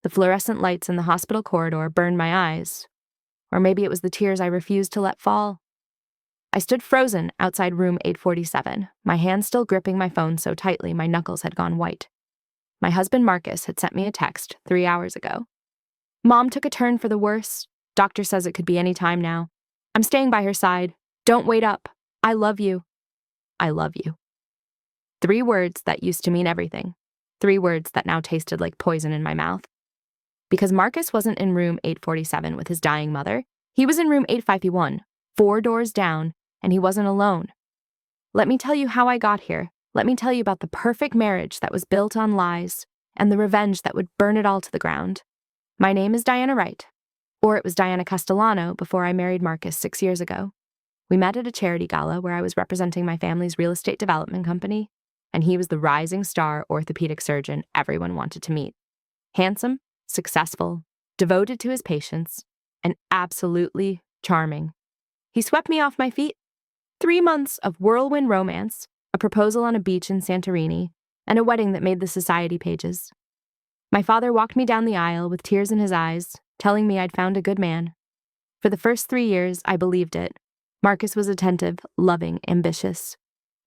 The fluorescent lights in the hospital corridor burned my eyes. Or maybe it was the tears I refused to let fall. I stood frozen outside room 847, my hand still gripping my phone so tightly my knuckles had gone white. My husband Marcus had sent me a text 3 hours ago. Mom took a turn for the worse. Doctor says it could be any time now. I'm staying by her side. Don't wait up. I love you. I love you. 3 words that used to mean everything. 3 words that now tasted like poison in my mouth. Because Marcus wasn't in room 847 with his dying mother, he was in room 851, 4 doors down, and he wasn't alone. Let me tell you how I got here. Let me tell you about the perfect marriage that was built on lies and the revenge that would burn it all to the ground. My name is Diana Wright, or it was Diana Castellano before I married Marcus 6 years ago. We met at a charity gala where I was representing my family's real estate development company, and he was the rising star orthopedic surgeon everyone wanted to meet. Handsome, successful, devoted to his patients, and absolutely charming. He swept me off my feet. 3 months of whirlwind romance, a proposal on a beach in Santorini, and a wedding that made the society pages. My father walked me down the aisle with tears in his eyes, telling me I'd found a good man. For the first 3 years, I believed it. Marcus was attentive, loving, ambitious.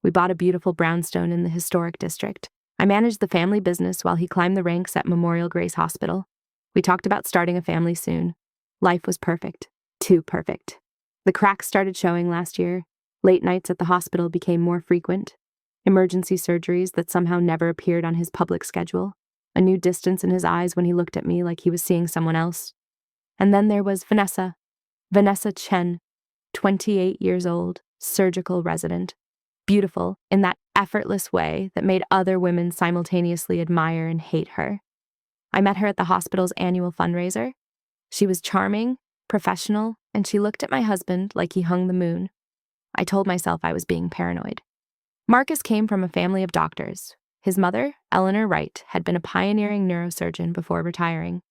We bought a beautiful brownstone in the historic district. I managed the family business while he climbed the ranks at Memorial Grace Hospital. We talked about starting a family soon. Life was perfect. Too perfect. The cracks started showing last year. Late nights at the hospital became more frequent. Emergency surgeries that somehow never appeared on his public schedule. A new distance in his eyes when he looked at me like he was seeing someone else. And then there was Vanessa Chen, 28 years old, surgical resident. Beautiful in that effortless way that made other women simultaneously admire and hate her. I met her at the hospital's annual fundraiser. She was charming, professional, and she looked at my husband like he hung the moon. I told myself I was being paranoid. Marcus came from a family of doctors. His mother, Eleanor Wright, had been a pioneering neurosurgeon before retiring.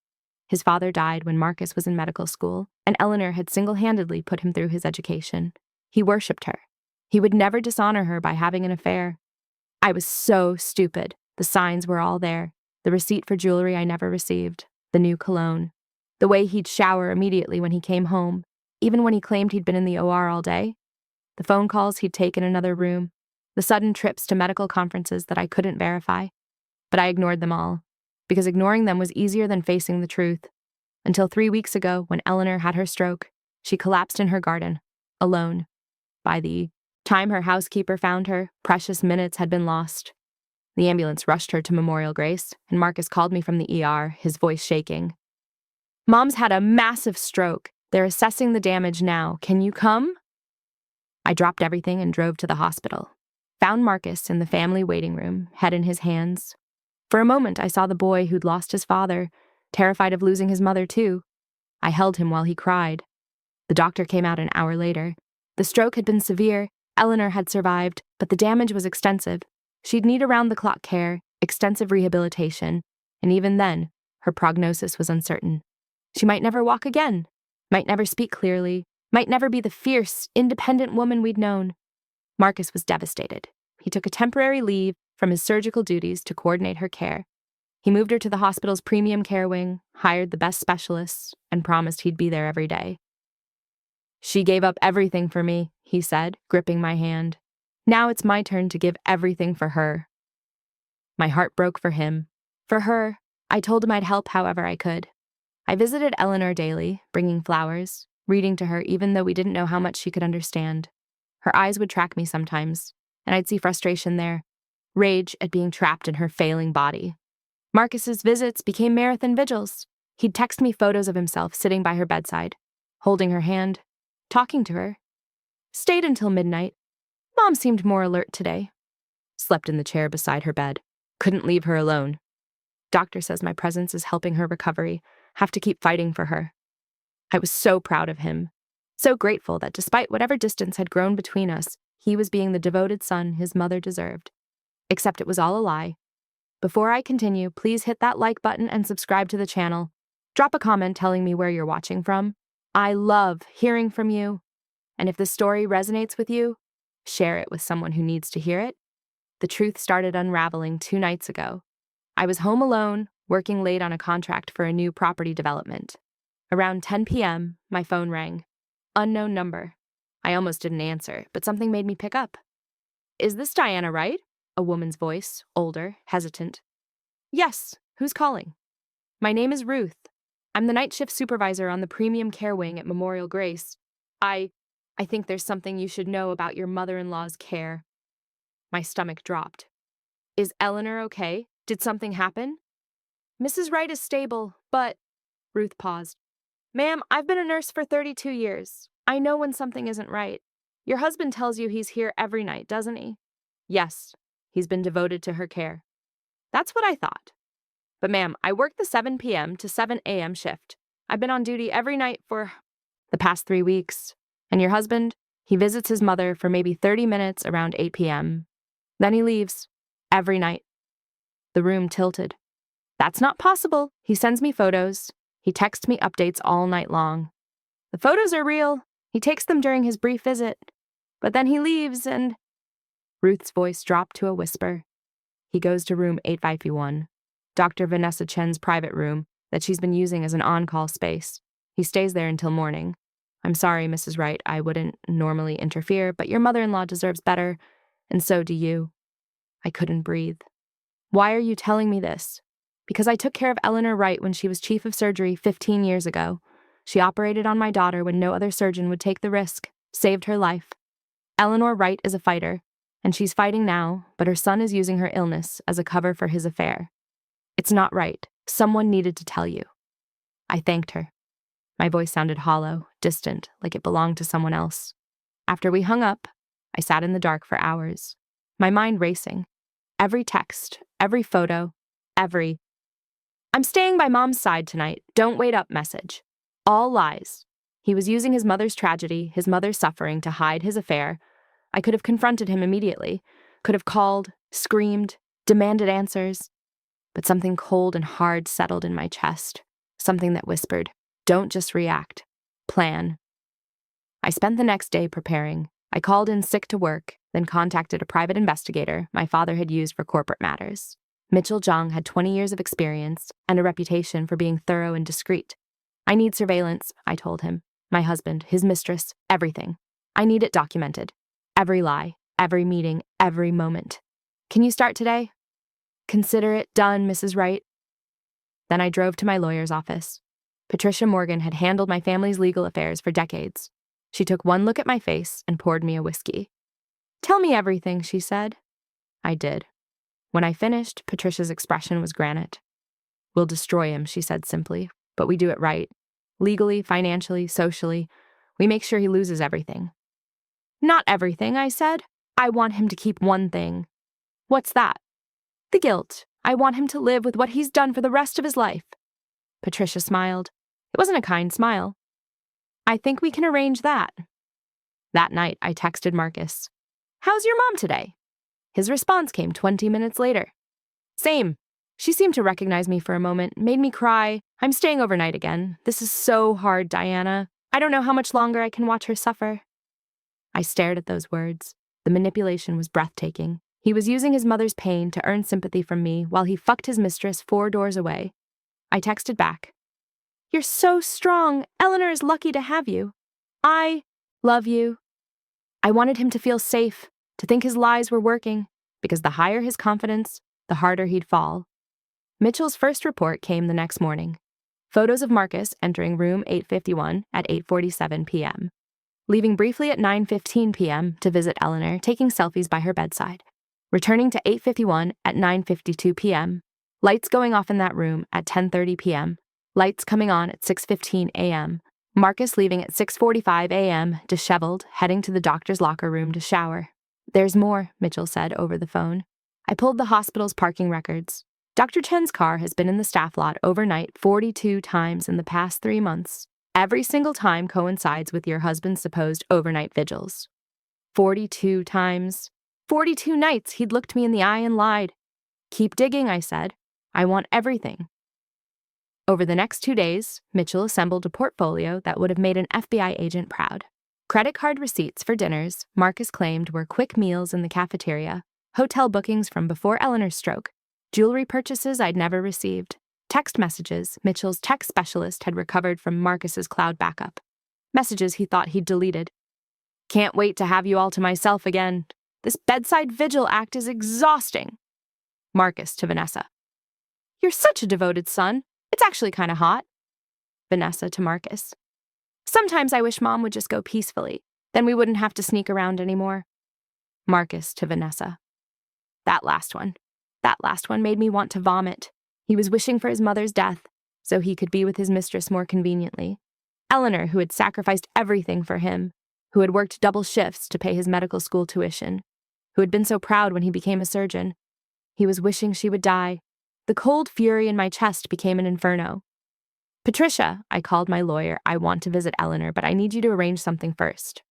His father died when Marcus was in medical school, and Eleanor had single-handedly put him through his education. He worshipped her. He would never dishonor her by having an affair. I was so stupid. The signs were all there. The receipt for jewelry I never received. The new cologne. The way he'd shower immediately when he came home, even when he claimed he'd been in the OR all day. The phone calls he'd take in another room. The sudden trips to medical conferences that I couldn't verify. But I ignored them all, because ignoring them was easier than facing the truth. Until 3 weeks ago, when Eleanor had her stroke, she collapsed in her garden, alone. By the time her housekeeper found her, precious minutes had been lost. The ambulance rushed her to Memorial Grace, and Marcus called me from the ER, his voice shaking. "Mom's had a massive stroke. They're assessing the damage now. Can you come?" I dropped everything and drove to the hospital. Found Marcus in the family waiting room, head in his hands. For a moment, I saw the boy who'd lost his father, terrified of losing his mother too. I held him while he cried. The doctor came out an hour later. The stroke had been severe. Eleanor had survived, but the damage was extensive. She'd need around-the-clock care, extensive rehabilitation, and even then, her prognosis was uncertain. She might never walk again, might never speak clearly, might never be the fierce, independent woman we'd known. Marcus was devastated. He took a temporary leave from his surgical duties to coordinate her care. He moved her to the hospital's premium care wing, hired the best specialists, and promised he'd be there every day. "She gave up everything for me," he said, gripping my hand. "Now it's my turn to give everything for her." My heart broke for him. For her, I told him I'd help however I could. I visited Eleanor daily, bringing flowers, reading to her even though we didn't know how much she could understand. Her eyes would track me sometimes, and I'd see frustration there, rage at being trapped in her failing body. Marcus's visits became marathon vigils. He'd text me photos of himself sitting by her bedside, holding her hand, talking to her. Stayed until midnight. Mom seemed more alert today. Slept in the chair beside her bed. Couldn't leave her alone. Doctor says my presence is helping her recovery. Have to keep fighting for her. I was so proud of him. So grateful that despite whatever distance had grown between us, he was being the devoted son his mother deserved. Except it was all a lie. Before I continue, please hit that like button and subscribe to the channel. Drop a comment telling me where you're watching from. I love hearing from you. And if the story resonates with you, share it with someone who needs to hear it. The truth started unraveling 2 nights ago. I was home alone, working late on a contract for a new property development. Around 10 p.m., my phone rang. Unknown number. I almost didn't answer, but something made me pick up. "Is this Diana Wright?" A woman's voice, older, hesitant. "Yes, who's calling?" "My name is Ruth. I'm the night shift supervisor on the premium care wing at Memorial Grace. I think there's something you should know about your mother-in-law's care." My stomach dropped. "Is Eleanor okay? Did something happen?" "Mrs. Wright is stable, but—" Ruth paused. "Ma'am, I've been a nurse for 32 years. I know when something isn't right. Your husband tells you he's here every night, doesn't he?" "Yes, he's been devoted to her care." "That's what I thought. But ma'am, I work the 7 p.m. to 7 a.m. shift. I've been on duty every night for the past 3 weeks. And your husband, he visits his mother for maybe 30 minutes around 8 p.m. Then he leaves. Every night." The room tilted. "That's not possible. He sends me photos. He texts me updates all night long. The photos are real. He takes them during his brief visit. But then he leaves and—" Ruth's voice dropped to a whisper. "He goes to room 851, Dr. Vanessa Chen's private room that she's been using as an on-call space. He stays there until morning. I'm sorry, Mrs. Wright, I wouldn't normally interfere, but your mother-in-law deserves better, and so do you." I couldn't breathe. "Why are you telling me this?" "Because I took care of Eleanor Wright when she was chief of surgery 15 years ago. She operated on my daughter when no other surgeon would take the risk, saved her life. Eleanor Wright is a fighter, and she's fighting now, but her son is using her illness as a cover for his affair. It's not right. Someone needed to tell you." I thanked her. My voice sounded hollow, distant, like it belonged to someone else. After we hung up, I sat in the dark for hours, my mind racing. Every text, every photo, every "I'm staying by Mom's side tonight, don't wait up" message. All lies. He was using his mother's tragedy, his mother's suffering, to hide his affair. I could have confronted him immediately, could have called, screamed, demanded answers. But something cold and hard settled in my chest, something that whispered, "Don't just react. Plan." I spent the next day preparing. I called in sick to work, then contacted a private investigator my father had used for corporate matters. Mitchell Zhang had 20 years of experience and a reputation for being thorough and discreet. "I need surveillance," I told him. "My husband, his mistress, everything. I need it documented. Every lie, every meeting, every moment. Can you start today?" "Consider it done, Mrs. Wright." Then I drove to my lawyer's office. Patricia Morgan had handled my family's legal affairs for decades. She took one look at my face and poured me a whiskey. "Tell me everything," she said. I did. When I finished, Patricia's expression was granite. "We'll destroy him," she said simply, "but we do it right. Legally, financially, socially. We make sure he loses everything." "Not everything," I said. "I want him to keep one thing." "What's that?" "The guilt. I want him to live with what he's done for the rest of his life." Patricia smiled. It wasn't a kind smile. "I think we can arrange that." That night, I texted Marcus. "How's your mom today?" His response came 20 minutes later. "Same." She seemed to recognize me for a moment, made me cry. "I'm staying overnight again. This is so hard, Diana. I don't know how much longer I can watch her suffer." I stared at those words. The manipulation was breathtaking. He was using his mother's pain to earn sympathy from me while he fucked his mistress 4 doors away. I texted back. "You're so strong. Eleanor is lucky to have you. I love you." I wanted him to feel safe, to think his lies were working, because the higher his confidence, the harder he'd fall. Mitchell's first report came the next morning. Photos of Marcus entering room 851 at 8:47 p.m., leaving briefly at 9:15 p.m. to visit Eleanor, taking selfies by her bedside, returning to 8:51 at 9:52 p.m., lights going off in that room at 10:30 p.m., lights coming on at 6:15 a.m., Marcus leaving at 6:45 a.m., disheveled, heading to the doctor's locker room to shower. "There's more," Mitchell said over the phone. I pulled the hospital's parking records. Dr. Chen's car has been in the staff lot overnight 42 times in the past 3 months. Every single time coincides with your husband's supposed overnight vigils. 42 times. 42 nights he'd looked me in the eye and lied. "Keep digging," I said. "I want everything." Over the next 2 days, Mitchell assembled a portfolio that would have made an FBI agent proud. Credit card receipts for dinners Marcus claimed were quick meals in the cafeteria, hotel bookings from before Eleanor's stroke, jewelry purchases I'd never received, Text messages Mitchell's tech specialist had recovered from Marcus's cloud backup. Messages he thought he'd deleted. Can't wait to have you all to myself again. This bedside vigil act is exhausting. Marcus to Vanessa. You're such a devoted son. It's actually kind of hot. Vanessa to Marcus. Sometimes I wish Mom would just go peacefully. Then we wouldn't have to sneak around anymore. Marcus to Vanessa. That last one made me want to vomit. He was wishing for his mother's death so he could be with his mistress more conveniently. Eleanor, who had sacrificed everything for him, who had worked double shifts to pay his medical school tuition, who had been so proud when he became a surgeon. He was wishing she would die. The cold fury in my chest became an inferno. Patricia, I called my lawyer. I want to visit Eleanor, but I need you to arrange something first.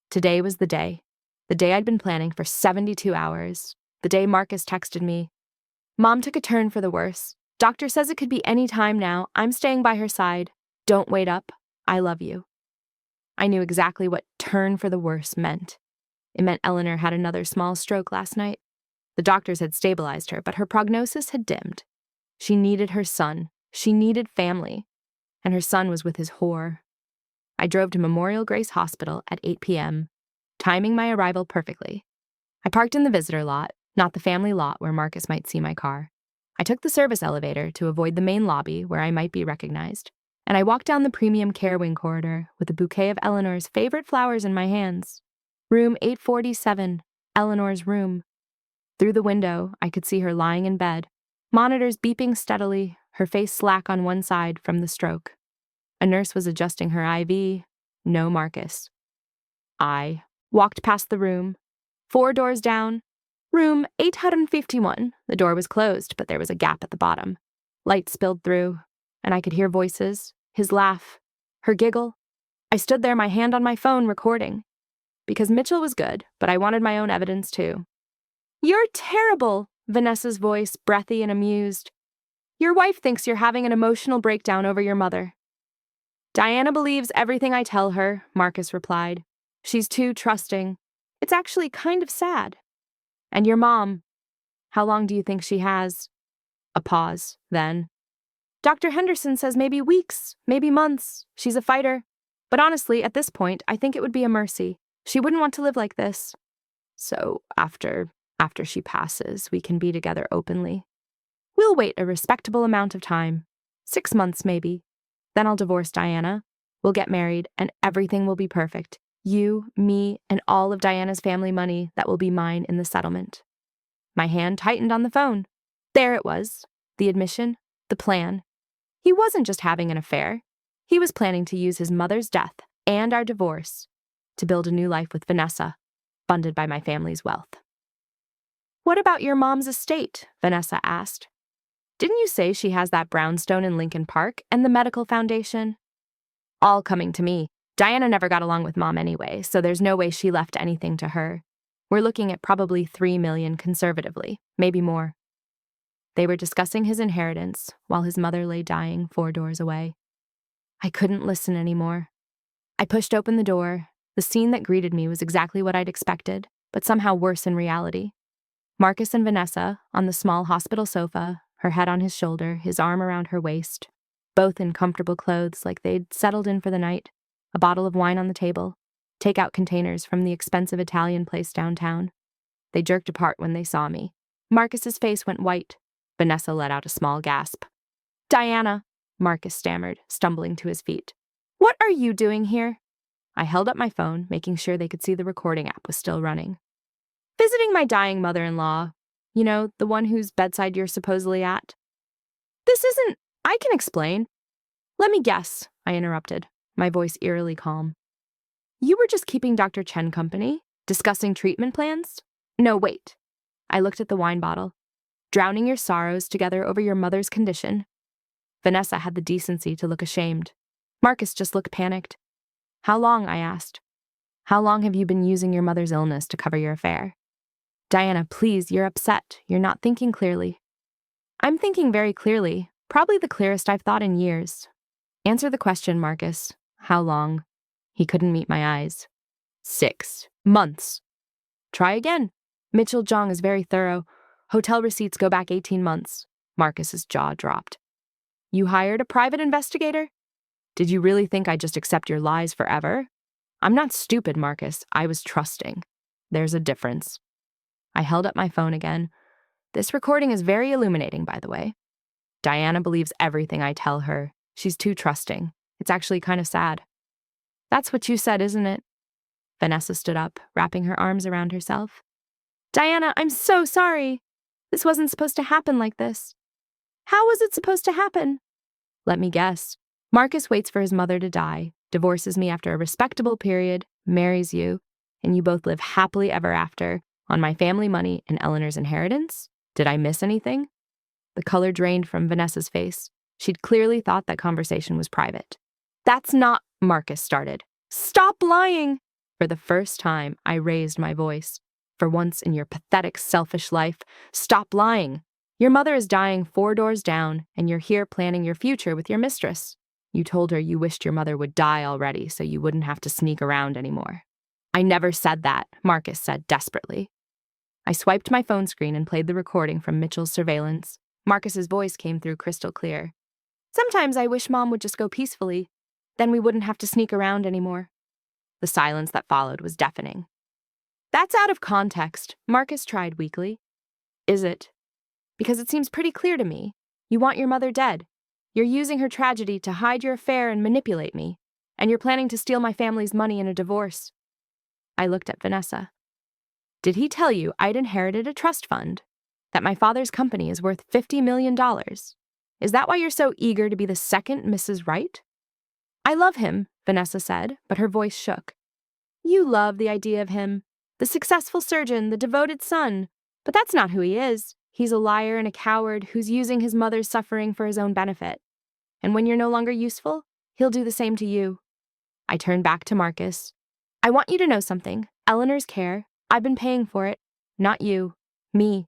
Today was the day I'd been planning for 72 hours, the day Marcus texted me. Mom took a turn for the worse. Doctor says it could be any time now. I'm staying by her side. Don't wait up. I love you. I knew exactly what turn for the worse meant. It meant Eleanor had another small stroke last night. The doctors had stabilized her, but her prognosis had dimmed. She needed her son. She needed family. And her son was with his whore. I drove to Memorial Grace Hospital at 8 p.m., timing my arrival perfectly. I parked in the visitor lot, not the family lot where Marcus might see my car. I took the service elevator to avoid the main lobby where I might be recognized, and I walked down the premium care wing corridor with a bouquet of Eleanor's favorite flowers in my hands. Room 847, Eleanor's room. Through the window, I could see her lying in bed, monitors beeping steadily, her face slack on one side from the stroke. A nurse was adjusting her IV. No Marcus. I walked past the room, 4 doors down. Room 851. The door was closed, but there was a gap at the bottom. Light spilled through, and I could hear voices, his laugh, her giggle. I stood there, my hand on my phone, recording. Because Mitchell was good, but I wanted my own evidence too. You're terrible, Vanessa's voice, breathy and amused. Your wife thinks you're having an emotional breakdown over your mother. Diana believes everything I tell her, Marcus replied. She's too trusting. It's actually kind of sad. And your mom, how long do you think she has? A pause, then. Dr. Henderson says maybe weeks, maybe months. She's a fighter. But honestly, at this point, I think it would be a mercy. She wouldn't want to live like this. So after she passes, we can be together openly. We'll wait a respectable amount of time. 6 months, maybe. Then I'll divorce Diana. We'll get married, and everything will be perfect. You, me, and all of Diana's family money that will be mine in the settlement. My hand tightened on the phone. There it was. The admission, the plan. He wasn't just having an affair. He was planning to use his mother's death and our divorce to build a new life with Vanessa, funded by my family's wealth. What about your mom's estate? Vanessa asked. Didn't you say she has that brownstone in Lincoln Park and the medical foundation? All coming to me. Diana never got along with Mom anyway, so there's no way she left anything to her. We're looking at probably $3 million conservatively, maybe more. They were discussing his inheritance while his mother lay dying 4 doors away. I couldn't listen anymore. I pushed open the door. The scene that greeted me was exactly what I'd expected, but somehow worse in reality. Marcus and Vanessa on the small hospital sofa, her head on his shoulder, his arm around her waist, both in comfortable clothes like they'd settled in for the night. A bottle of wine on the table, takeout containers from the expensive Italian place downtown. They jerked apart when they saw me. Marcus's face went white. Vanessa let out a small gasp. Diana, Marcus stammered, stumbling to his feet. What are you doing here? I held up my phone, making sure they could see the recording app was still running. Visiting my dying mother-in-law. You know, the one whose bedside you're supposedly at. This isn't... I can explain. Let me guess, I interrupted, my voice eerily calm. You were just keeping Dr. Chen company? Discussing treatment plans? No, wait. I looked at the wine bottle. Drowning your sorrows together over your mother's condition. Vanessa had the decency to look ashamed. Marcus just looked panicked. How long? I asked. How long have you been using your mother's illness to cover your affair? Diana, please, you're upset. You're not thinking clearly. I'm thinking very clearly, probably the clearest I've thought in years. Answer the question, Marcus. How long? He couldn't meet my eyes. 6 months. Try again. Mitchell Jong is very thorough. Hotel receipts go back 18 months. Marcus's jaw dropped. You hired a private investigator? Did you really think I'd just accept your lies forever? I'm not stupid, Marcus. I was trusting. There's a difference. I held up my phone again. This recording is very illuminating, by the way. Diana believes everything I tell her. She's too trusting. It's actually kind of sad. That's what you said, isn't it? Vanessa stood up, wrapping her arms around herself. Diana, I'm so sorry. This wasn't supposed to happen like this. How was it supposed to happen? Let me guess. Marcus waits for his mother to die, divorces me after a respectable period, marries you, and you both live happily ever after on my family money and Eleanor's inheritance? Did I miss anything? The color drained from Vanessa's face. She'd clearly thought that conversation was private. That's not, Marcus started. Stop lying! For the first time, I raised my voice. For once in your pathetic, selfish life, stop lying. Your mother is dying 4 doors down, and you're here planning your future with your mistress. You told her you wished your mother would die already so you wouldn't have to sneak around anymore. I never said that, Marcus said desperately. I swiped my phone screen and played the recording from Mitchell's surveillance. Marcus's voice came through crystal clear. Sometimes I wish Mom would just go peacefully. Then we wouldn't have to sneak around anymore. The silence that followed was deafening. That's out of context, Marcus tried weakly. Is it? Because it seems pretty clear to me. You want your mother dead. You're using her tragedy to hide your affair and manipulate me. And you're planning to steal my family's money in a divorce. I looked at Vanessa. Did he tell you I'd inherited a trust fund? That my father's company is worth $50 million? Is that why you're so eager to be the second Mrs. Wright? I love him, Vanessa said, but her voice shook. You love the idea of him. The successful surgeon, the devoted son. But that's not who he is. He's a liar and a coward who's using his mother's suffering for his own benefit. And when you're no longer useful, he'll do the same to you. I turned back to Marcus. I want you to know something. Eleanor's care, I've been paying for it. Not you. Me.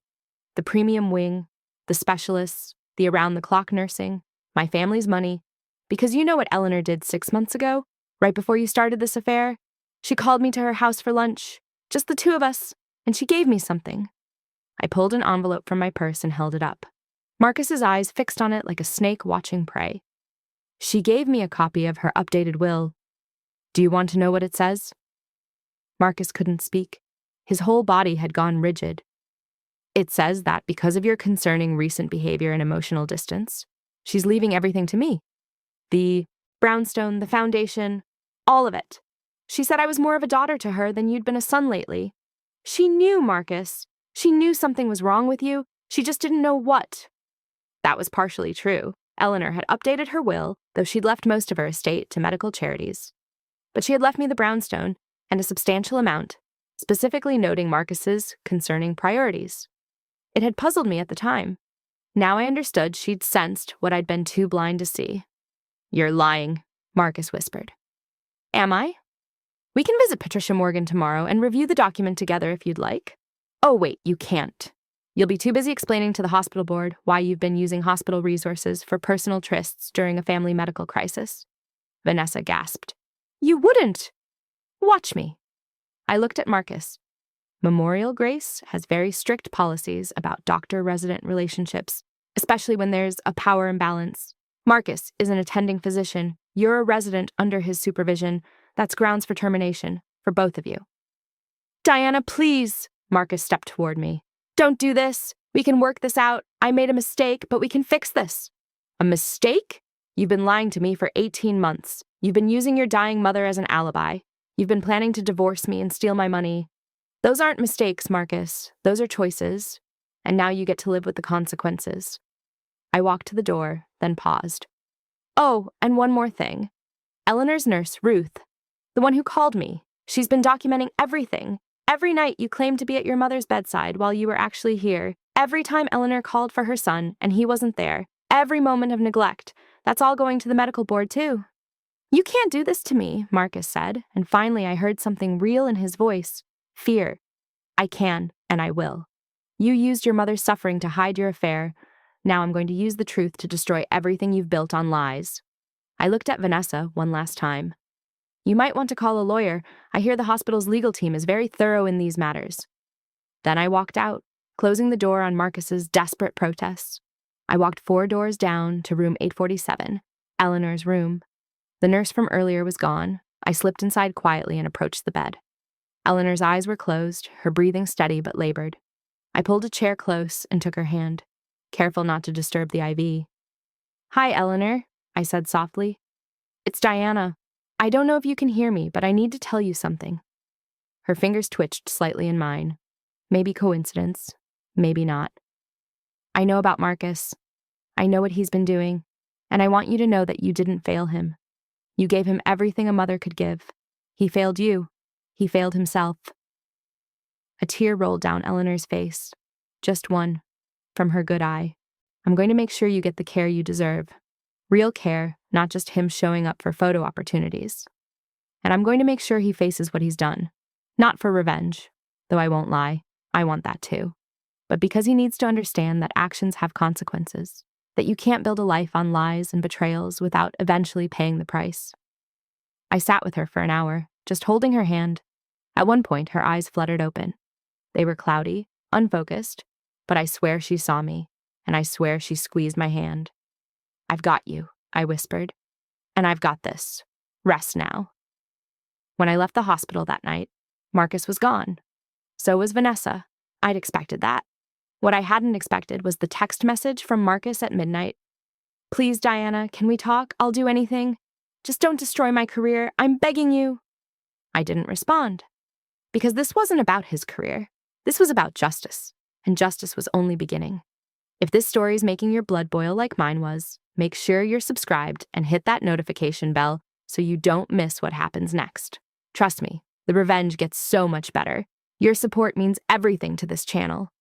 The premium wing, the specialists, the around-the-clock nursing, my family's money. Because you know what Eleanor did 6 months ago, right before you started this affair? She called me to her house for lunch, just the 2 of us, and she gave me something. I pulled an envelope from my purse and held it up. Marcus's eyes fixed on it like a snake watching prey. She gave me a copy of her updated will. Do you want to know what it says? Marcus couldn't speak. His whole body had gone rigid. It says that because of your concerning recent behavior and emotional distance, she's leaving everything to me. The brownstone, the foundation, all of it. She said I was more of a daughter to her than you'd been a son lately. She knew, Marcus. She knew something was wrong with you. She just didn't know what. That was partially true. Eleanor had updated her will, though she'd left most of her estate to medical charities. But she had left me the brownstone, and a substantial amount, specifically noting Marcus's concerning priorities. It had puzzled me at the time. Now I understood she'd sensed what I'd been too blind to see. You're lying, Marcus whispered. Am I? We can visit Patricia Morgan tomorrow and review the document together if you'd like. Oh, wait, you can't. You'll be too busy explaining to the hospital board why you've been using hospital resources for personal trysts during a family medical crisis. Vanessa gasped. You wouldn't! Watch me. I looked at Marcus. Memorial Grace has very strict policies about doctor-resident relationships, especially when there's a power imbalance. Marcus is an attending physician. You're a resident under his supervision. That's grounds for termination, for both of you. Diana, please, Marcus stepped toward me. Don't do this. We can work this out. I made a mistake, but we can fix this. A mistake? You've been lying to me for 18 months. You've been using your dying mother as an alibi. You've been planning to divorce me and steal my money. Those aren't mistakes, Marcus. Those are choices. And now you get to live with the consequences. I walked to the door, then paused. Oh, and one more thing. Eleanor's nurse, Ruth, the one who called me, she's been documenting everything. Every night you claimed to be at your mother's bedside while you were actually here. Every time Eleanor called for her son and he wasn't there. Every moment of neglect. That's all going to the medical board, too. You can't do this to me, Marcus said, and finally I heard something real in his voice. Fear. I can, and I will. You used your mother's suffering to hide your affair. Now I'm going to use the truth to destroy everything you've built on lies. I looked at Vanessa one last time. You might want to call a lawyer. I hear the hospital's legal team is very thorough in these matters. Then I walked out, closing the door on Marcus's desperate protests. I walked 4 doors down to room 847, Eleanor's room. The nurse from earlier was gone. I slipped inside quietly and approached the bed. Eleanor's eyes were closed, her breathing steady but labored. I pulled a chair close and took her hand, careful not to disturb the IV. "Hi, Eleanor," I said softly. "It's Diana. I don't know if you can hear me, but I need to tell you something." Her fingers twitched slightly in mine. Maybe coincidence, maybe not. "I know about Marcus. I know what he's been doing, and I want you to know that you didn't fail him. You gave him everything a mother could give. He failed you. He failed himself." A tear rolled down Eleanor's face. Just one, from her good eye. "I'm going to make sure you get the care you deserve. Real care, not just him showing up for photo opportunities. And I'm going to make sure he faces what he's done. Not for revenge, though I won't lie, I want that too. But because he needs to understand that actions have consequences, that you can't build a life on lies and betrayals without eventually paying the price." I sat with her for an hour, just holding her hand. At one point, her eyes fluttered open. They were cloudy, unfocused, but I swear she saw me, and I swear she squeezed my hand. "I've got you," I whispered. "And I've got this. Rest now." When I left the hospital that night, Marcus was gone. So was Vanessa. I'd expected that. What I hadn't expected was the text message from Marcus at midnight. "Please, Diana, can we talk? I'll do anything. Just don't destroy my career. I'm begging you." I didn't respond. Because this wasn't about his career. This was about justice, and justice was only beginning. If this story's making your blood boil like mine was, make sure you're subscribed and hit that notification bell so you don't miss what happens next. Trust me, the revenge gets so much better. Your support means everything to this channel.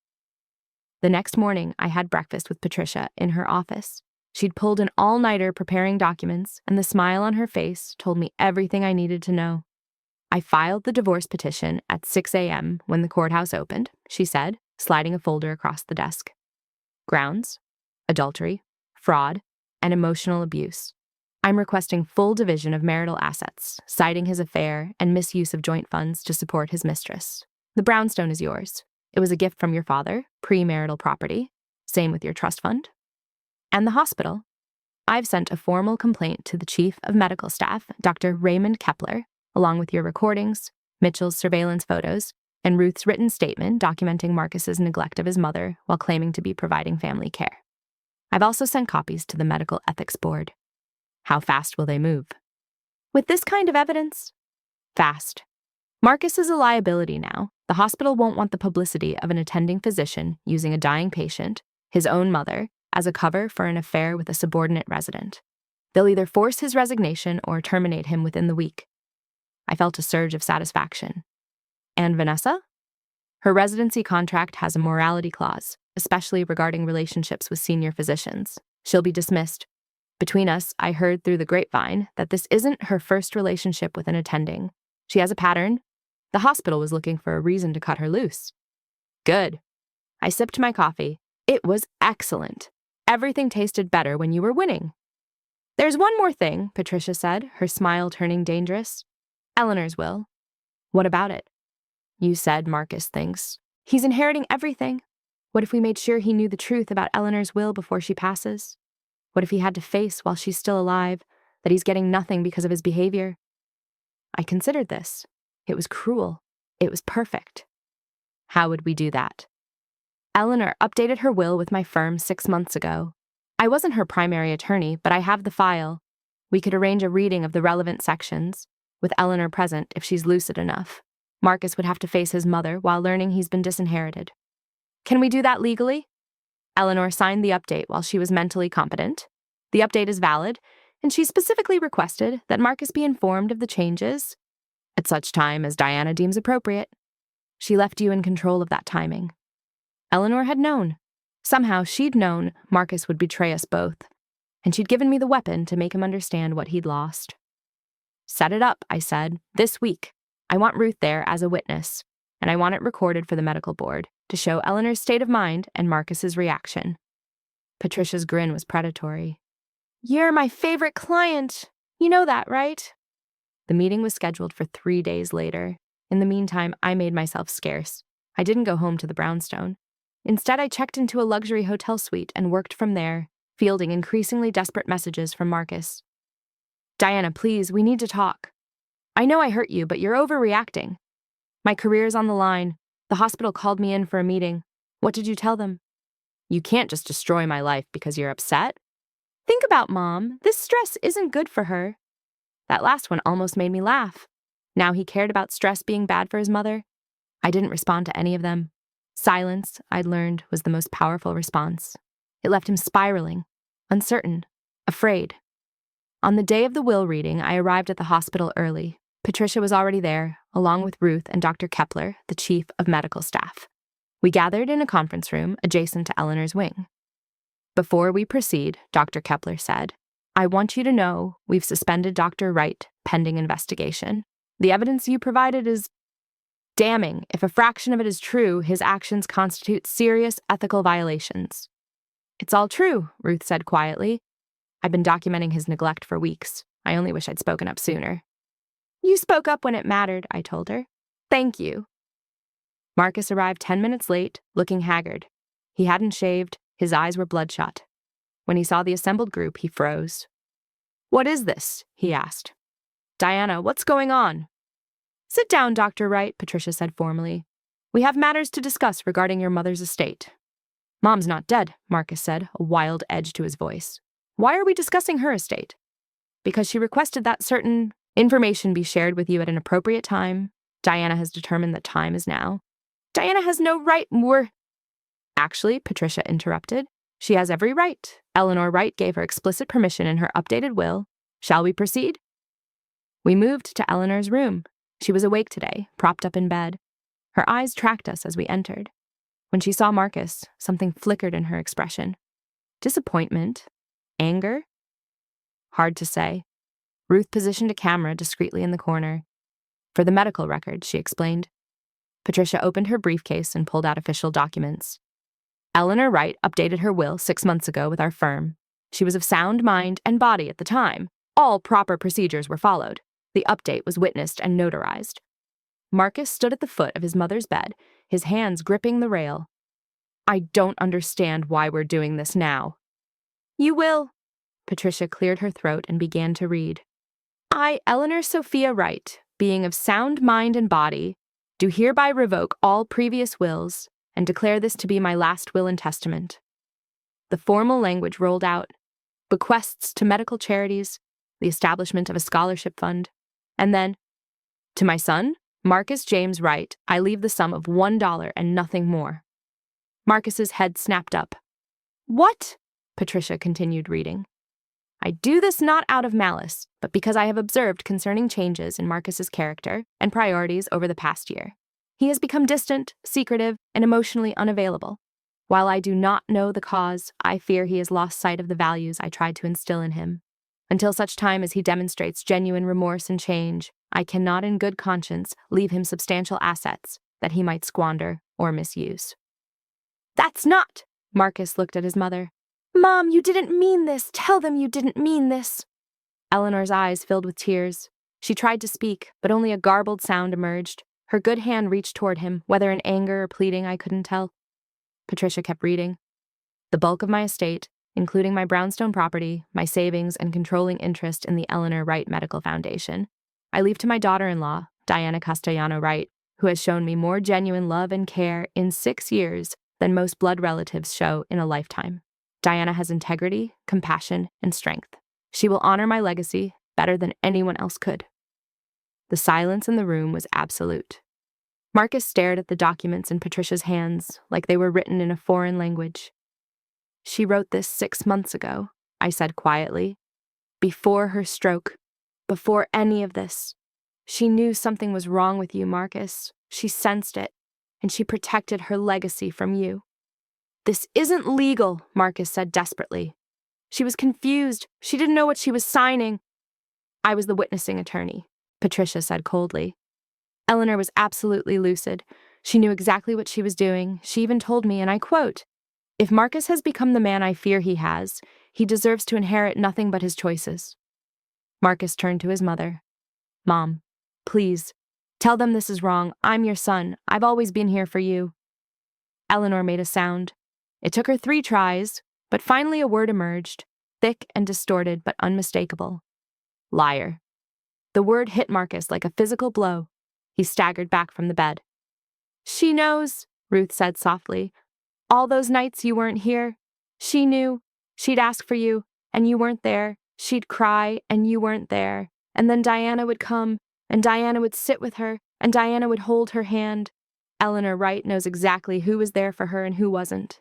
The next morning, I had breakfast with Patricia in her office. She'd pulled an all-nighter preparing documents, and the smile on her face told me everything I needed to know. "I filed the divorce petition at 6 a.m. when the courthouse opened," she said, sliding a folder across the desk. "Grounds: adultery, fraud, and emotional abuse. I'm requesting full division of marital assets, citing his affair and misuse of joint funds to support his mistress. The brownstone is yours. It was a gift from your father, premarital property. Same with your trust fund. And the hospital. I've sent a formal complaint to the Chief of Medical Staff, Dr. Raymond Kepler, along with your recordings, Mitchell's surveillance photos, and Ruth's written statement documenting Marcus's neglect of his mother while claiming to be providing family care. I've also sent copies to the Medical Ethics Board. How fast will they move? With this kind of evidence? Fast. Marcus is a liability now. The hospital won't want the publicity of an attending physician using a dying patient, his own mother, as a cover for an affair with a subordinate resident. They'll either force his resignation or terminate him within the week. I felt a surge of satisfaction. And Vanessa? Her residency contract has a morality clause, especially regarding relationships with senior physicians. She'll be dismissed. Between us, I heard through the grapevine that this isn't her first relationship with an attending. She has a pattern. The hospital was looking for a reason to cut her loose. Good. I sipped my coffee. It was excellent. Everything tasted better when you were winning. There's one more thing, Patricia said, her smile turning dangerous. Eleanor's will. What about it? You said Marcus thinks. He's inheriting everything. What if we made sure he knew the truth about Eleanor's will before she passes? What if he had to face while she's still alive that he's getting nothing because of his behavior? I considered this. It was cruel. It was perfect. How would we do that? Eleanor updated her will with my firm 6 months ago. I wasn't her primary attorney, but I have the file. We could arrange a reading of the relevant sections, with Eleanor present if she's lucid enough. Marcus would have to face his mother while learning he's been disinherited. Can we do that legally? Eleanor signed the update while she was mentally competent. The update is valid, and she specifically requested that Marcus be informed of the changes at such time as Diana deems appropriate. She left you in control of that timing. Eleanor had known. Somehow she'd known Marcus would betray us both, and she'd given me the weapon to make him understand what he'd lost. Set it up, I said, this week. I want Ruth there as a witness, and I want it recorded for the medical board to show Eleanor's state of mind and Marcus's reaction. Patricia's grin was predatory. You're my favorite client. You know that, right? The meeting was scheduled for 3 days later. In the meantime, I made myself scarce. I didn't go home to the brownstone. Instead, I checked into a luxury hotel suite and worked from there, fielding increasingly desperate messages from Marcus. Diana, please, we need to talk. I know I hurt you, but you're overreacting. My career's on the line. The hospital called me in for a meeting. What did you tell them? You can't just destroy my life because you're upset. Think about Mom. This stress isn't good for her. That last one almost made me laugh. Now he cared about stress being bad for his mother. I didn't respond to any of them. Silence, I'd learned, was the most powerful response. It left him spiraling, uncertain, afraid. On the day of the will reading, I arrived at the hospital early. Patricia was already there, along with Ruth and Dr. Kepler, the chief of medical staff. We gathered in a conference room adjacent to Eleanor's wing. Before we proceed, Dr. Kepler said, I want you to know we've suspended Dr. Wright pending investigation. The evidence you provided is damning. If a fraction of it is true, his actions constitute serious ethical violations. It's all true, Ruth said quietly. I've been documenting his neglect for weeks. I only wish I'd spoken up sooner. You spoke up when it mattered, I told her. Thank you. Marcus arrived 10 minutes late, looking haggard. He hadn't shaved, his eyes were bloodshot. When he saw the assembled group, he froze. What is this? He asked. Diana, what's going on? Sit down, Dr. Wright, Patricia said formally. We have matters to discuss regarding your mother's estate. Mom's not dead, Marcus said, a wild edge to his voice. Why are we discussing her estate? Because she requested that certain information be shared with you at an appropriate time. Diana has determined that time is now. Diana has no right. Actually, Patricia interrupted. She has every right. Eleanor Wright gave her explicit permission in her updated will. Shall we proceed? We moved to Eleanor's room. She was awake today, propped up in bed. Her eyes tracked us as we entered. When she saw Marcus, something flickered in her expression. Disappointment? Anger? Hard to say. Ruth positioned a camera discreetly in the corner. For the medical record, she explained. Patricia opened her briefcase and pulled out official documents. Eleanor Wright updated her will 6 months ago with our firm. She was of sound mind and body at the time. All proper procedures were followed. The update was witnessed and notarized. Marcus stood at the foot of his mother's bed, his hands gripping the rail. I don't understand why we're doing this now. You will. Patricia cleared her throat and began to read. I, Eleanor Sophia Wright, being of sound mind and body, do hereby revoke all previous wills and declare this to be my last will and testament. The formal language rolled out. Bequests to medical charities, the establishment of a scholarship fund, and then, to my son, Marcus James Wright, I leave the sum of $1 and nothing more. Marcus's head snapped up. What? Patricia continued reading. I do this not out of malice, but because I have observed concerning changes in Marcus's character and priorities over the past year. He has become distant, secretive, and emotionally unavailable. While I do not know the cause, I fear he has lost sight of the values I tried to instill in him. Until such time as he demonstrates genuine remorse and change, I cannot in good conscience leave him substantial assets that he might squander or misuse. That's not! Marcus looked at his mother. Mom, you didn't mean this. Tell them you didn't mean this. Eleanor's eyes filled with tears. She tried to speak, but only a garbled sound emerged. Her good hand reached toward him, whether in anger or pleading, I couldn't tell. Patricia kept reading. The bulk of my estate, including my brownstone property, my savings, and controlling interest in the Eleanor Wright Medical Foundation, I leave to my daughter-in-law, Diana Castellano Wright, who has shown me more genuine love and care in 6 years than most blood relatives show in a lifetime. Diana has integrity, compassion, and strength. She will honor my legacy better than anyone else could. The silence in the room was absolute. Marcus stared at the documents in Patricia's hands like they were written in a foreign language. She wrote this 6 months ago, I said quietly. Before her stroke. Before any of this. She knew something was wrong with you, Marcus. She sensed it, and she protected her legacy from you. This isn't legal, Marcus said desperately. She was confused. She didn't know what she was signing. I was the witnessing attorney, Patricia said coldly. Eleanor was absolutely lucid. She knew exactly what she was doing. She even told me, and I quote, "If Marcus has become the man I fear he has, he deserves to inherit nothing but his choices." Marcus turned to his mother. Mom, please, tell them this is wrong. I'm your son. I've always been here for you. Eleanor made a sound. It took her 3 tries, but finally a word emerged, thick and distorted but unmistakable. Liar. The word hit Marcus like a physical blow. He staggered back from the bed. She knows, Ruth said softly. All those nights you weren't here. She knew. She'd ask for you, and you weren't there. She'd cry, and you weren't there. And then Diana would come, and Diana would sit with her, and Diana would hold her hand. Eleanor Wright knows exactly who was there for her and who wasn't.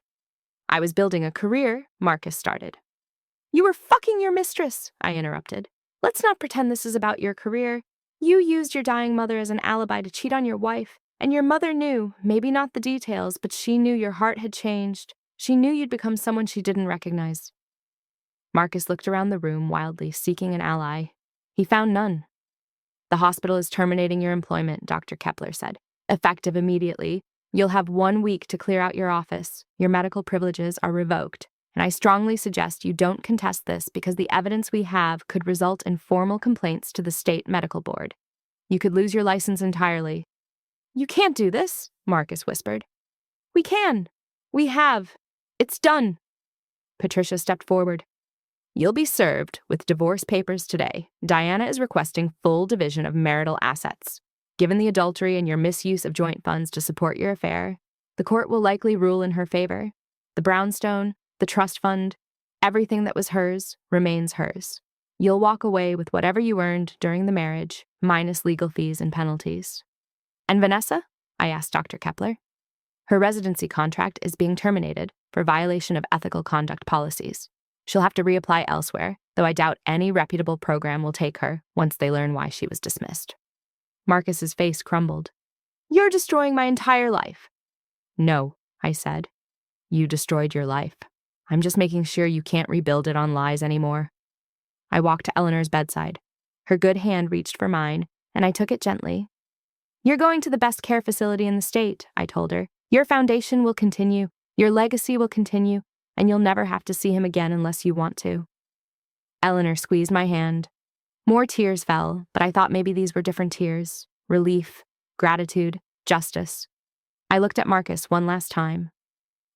I was building a career, Marcus started. You were fucking your mistress, I interrupted. Let's not pretend this is about your career. You used your dying mother as an alibi to cheat on your wife, and your mother knew, maybe not the details, but she knew your heart had changed. She knew you'd become someone she didn't recognize. Marcus looked around the room wildly, seeking an ally. He found none. The hospital is terminating your employment, Dr. Kepler said. Effective immediately. You'll have 1 week to clear out your office. Your medical privileges are revoked. And I strongly suggest you don't contest this because the evidence we have could result in formal complaints to the state medical board. You could lose your license entirely. You can't do this, Marcus whispered. We can. We have. It's done. Patricia stepped forward. You'll be served with divorce papers today. Diana is requesting full division of marital assets. Given the adultery and your misuse of joint funds to support your affair, the court will likely rule in her favor. The brownstone, the trust fund, everything that was hers remains hers. You'll walk away with whatever you earned during the marriage, minus legal fees and penalties. And Vanessa? I asked Dr. Kepler. Her residency contract is being terminated for violation of ethical conduct policies. She'll have to reapply elsewhere, though I doubt any reputable program will take her once they learn why she was dismissed. Marcus's face crumbled. You're destroying my entire life. No, I said. You destroyed your life. I'm just making sure you can't rebuild it on lies anymore. I walked to Eleanor's bedside. Her good hand reached for mine, and I took it gently. You're going to the best care facility in the state, I told her. Your foundation will continue, your legacy will continue, and you'll never have to see him again unless you want to. Eleanor squeezed my hand. More tears fell, but I thought maybe these were different tears. Relief, gratitude, justice. I looked at Marcus one last time.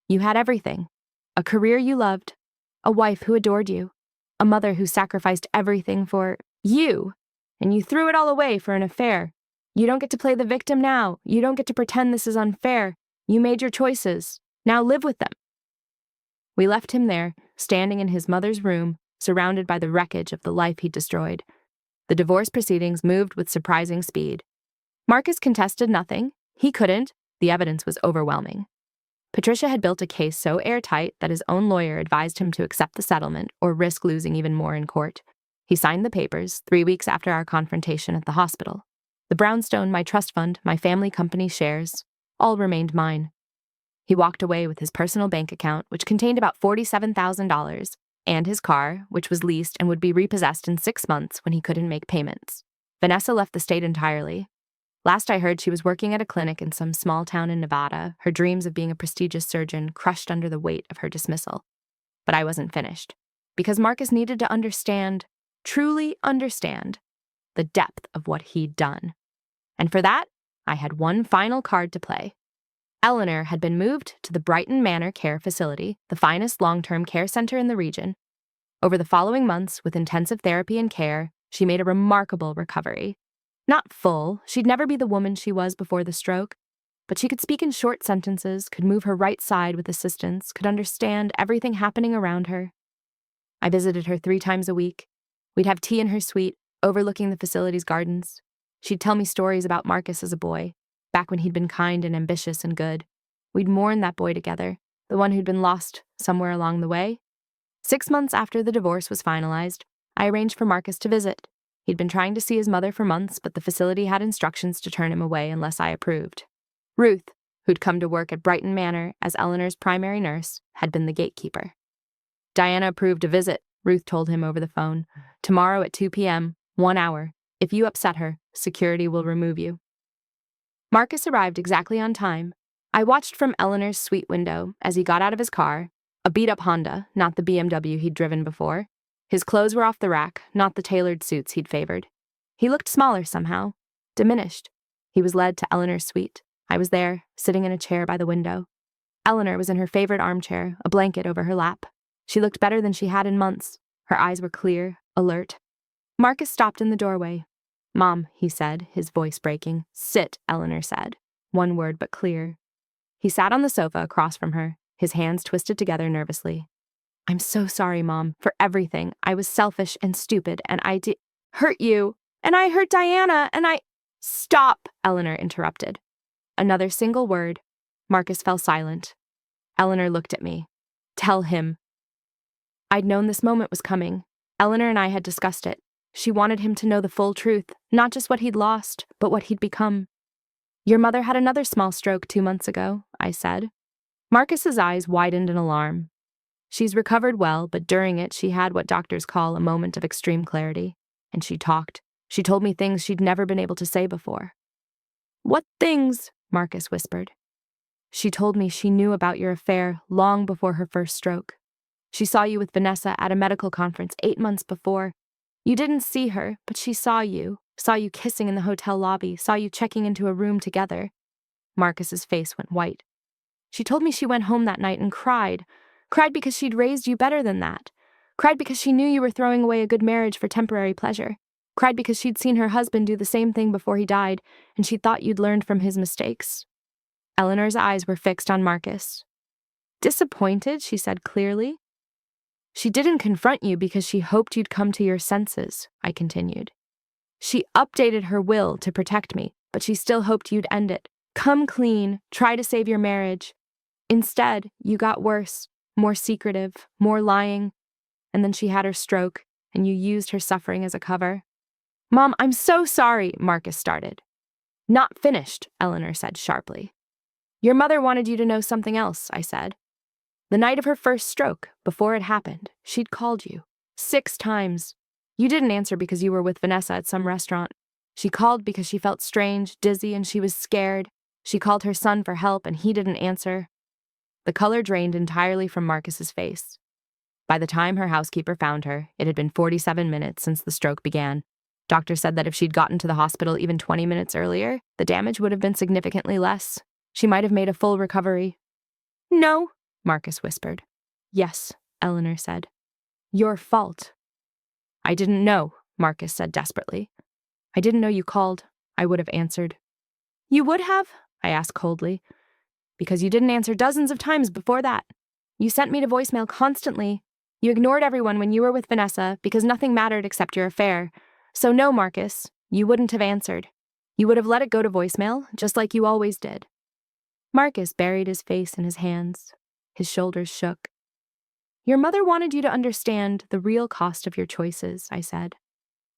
You had everything. A career you loved, a wife who adored you, a mother who sacrificed everything for you, and you threw it all away for an affair. You don't get to play the victim now. You don't get to pretend this is unfair. You made your choices. Now live with them. We left him there, standing in his mother's room, surrounded by the wreckage of the life he'd destroyed. The divorce proceedings moved with surprising speed. Marcus contested nothing. He couldn't. The evidence was overwhelming. Patricia had built a case so airtight that his own lawyer advised him to accept the settlement or risk losing even more in court. He signed the papers 3 weeks after our confrontation at the hospital. The brownstone, my trust fund, my family company shares, all remained mine. He walked away with his personal bank account, which contained about $47,000, and his car, which was leased and would be repossessed in 6 months when he couldn't make payments. Vanessa left the state entirely. Last I heard, she was working at a clinic in some small town in Nevada, her dreams of being a prestigious surgeon crushed under the weight of her dismissal. But I wasn't finished, because Marcus needed to understand, truly understand, the depth of what he'd done. And for that, I had one final card to play. Eleanor had been moved to the Brighton Manor Care Facility, the finest long-term care center in the region. Over the following months, with intensive therapy and care, she made a remarkable recovery. Not full, she'd never be the woman she was before the stroke, but she could speak in short sentences, could move her right side with assistance, could understand everything happening around her. I visited her 3 times a week. We'd have tea in her suite, overlooking the facility's gardens. She'd tell me stories about Marcus as a boy, back when he'd been kind and ambitious and good. We'd mourn that boy together, the one who'd been lost somewhere along the way. 6 months after the divorce was finalized, I arranged for Marcus to visit. He'd been trying to see his mother for months, but the facility had instructions to turn him away unless I approved. Ruth, who'd come to work at Brighton Manor as Eleanor's primary nurse, had been the gatekeeper. Diana approved a visit, Ruth told him over the phone. Tomorrow at 2 p.m., 1 hour. If you upset her, security will remove you. Marcus arrived exactly on time. I watched from Eleanor's suite window as he got out of his car, a beat-up Honda, not the BMW he'd driven before. His clothes were off the rack, not the tailored suits he'd favored. He looked smaller somehow, diminished. He was led to Eleanor's suite. I was there, sitting in a chair by the window. Eleanor was in her favorite armchair, a blanket over her lap. She looked better than she had in months. Her eyes were clear, alert. Marcus stopped in the doorway. "Mom," he said, his voice breaking. "Sit," Eleanor said. One word but clear. He sat on the sofa across from her, his hands twisted together nervously. "I'm so sorry, Mom, for everything. I was selfish and stupid, and I hurt you, and I hurt Diana, and I—" "Stop," Eleanor interrupted. Another single word. Marcus fell silent. Eleanor looked at me. "Tell him." I'd known this moment was coming. Eleanor and I had discussed it. She wanted him to know the full truth, not just what he'd lost, but what he'd become. "Your mother had another small stroke 2 months ago," I said. Marcus's eyes widened in alarm. "She's recovered well, but during it she had what doctors call a moment of extreme clarity. And she talked. She told me things she'd never been able to say before." "What things?" Marcus whispered. "She told me she knew about your affair long before her first stroke. She saw you with Vanessa at a medical conference 8 months before. You didn't see her, but she saw you kissing in the hotel lobby, saw you checking into a room together." Marcus's face went white. "She told me she went home that night and cried because she'd raised you better than that. Cried because she knew you were throwing away a good marriage for temporary pleasure. Cried because she'd seen her husband do the same thing before he died, and she thought you'd learned from his mistakes." Eleanor's eyes were fixed on Marcus. "Disappointed," she said clearly. "She didn't confront you because she hoped you'd come to your senses," I continued. "She updated her will to protect me, but she still hoped you'd end it. Come clean, try to save your marriage. Instead, you got worse, more secretive, more lying, and then she had her stroke, and you used her suffering as a cover." "Mom, I'm so sorry," Marcus started. "Not finished," Eleanor said sharply. "Your mother wanted you to know something else," I said. "The night of her first stroke, before it happened, she'd called you 6 times. You didn't answer because you were with Vanessa at some restaurant. She called because she felt strange, dizzy, and she was scared. She called her son for help, and he didn't answer." The color drained entirely from Marcus's face. By the time her housekeeper found her, it had been 47 minutes since the stroke began. Doctor said that if she'd gotten to the hospital even 20 minutes earlier, the damage would have been significantly less. She might have made a full recovery. "No," Marcus whispered. "Yes," Eleanor said. "Your fault." "I didn't know," Marcus said desperately. "I didn't know you called," I would have answered. "You would have?" I asked coldly. "Because you didn't answer dozens of times before that. You sent me to voicemail constantly. You ignored everyone when you were with Vanessa because nothing mattered except your affair. So no, Marcus, you wouldn't have answered. You would have let it go to voicemail, just like you always did." Marcus buried his face in his hands. His shoulders shook. "Your mother wanted you to understand the real cost of your choices," I said.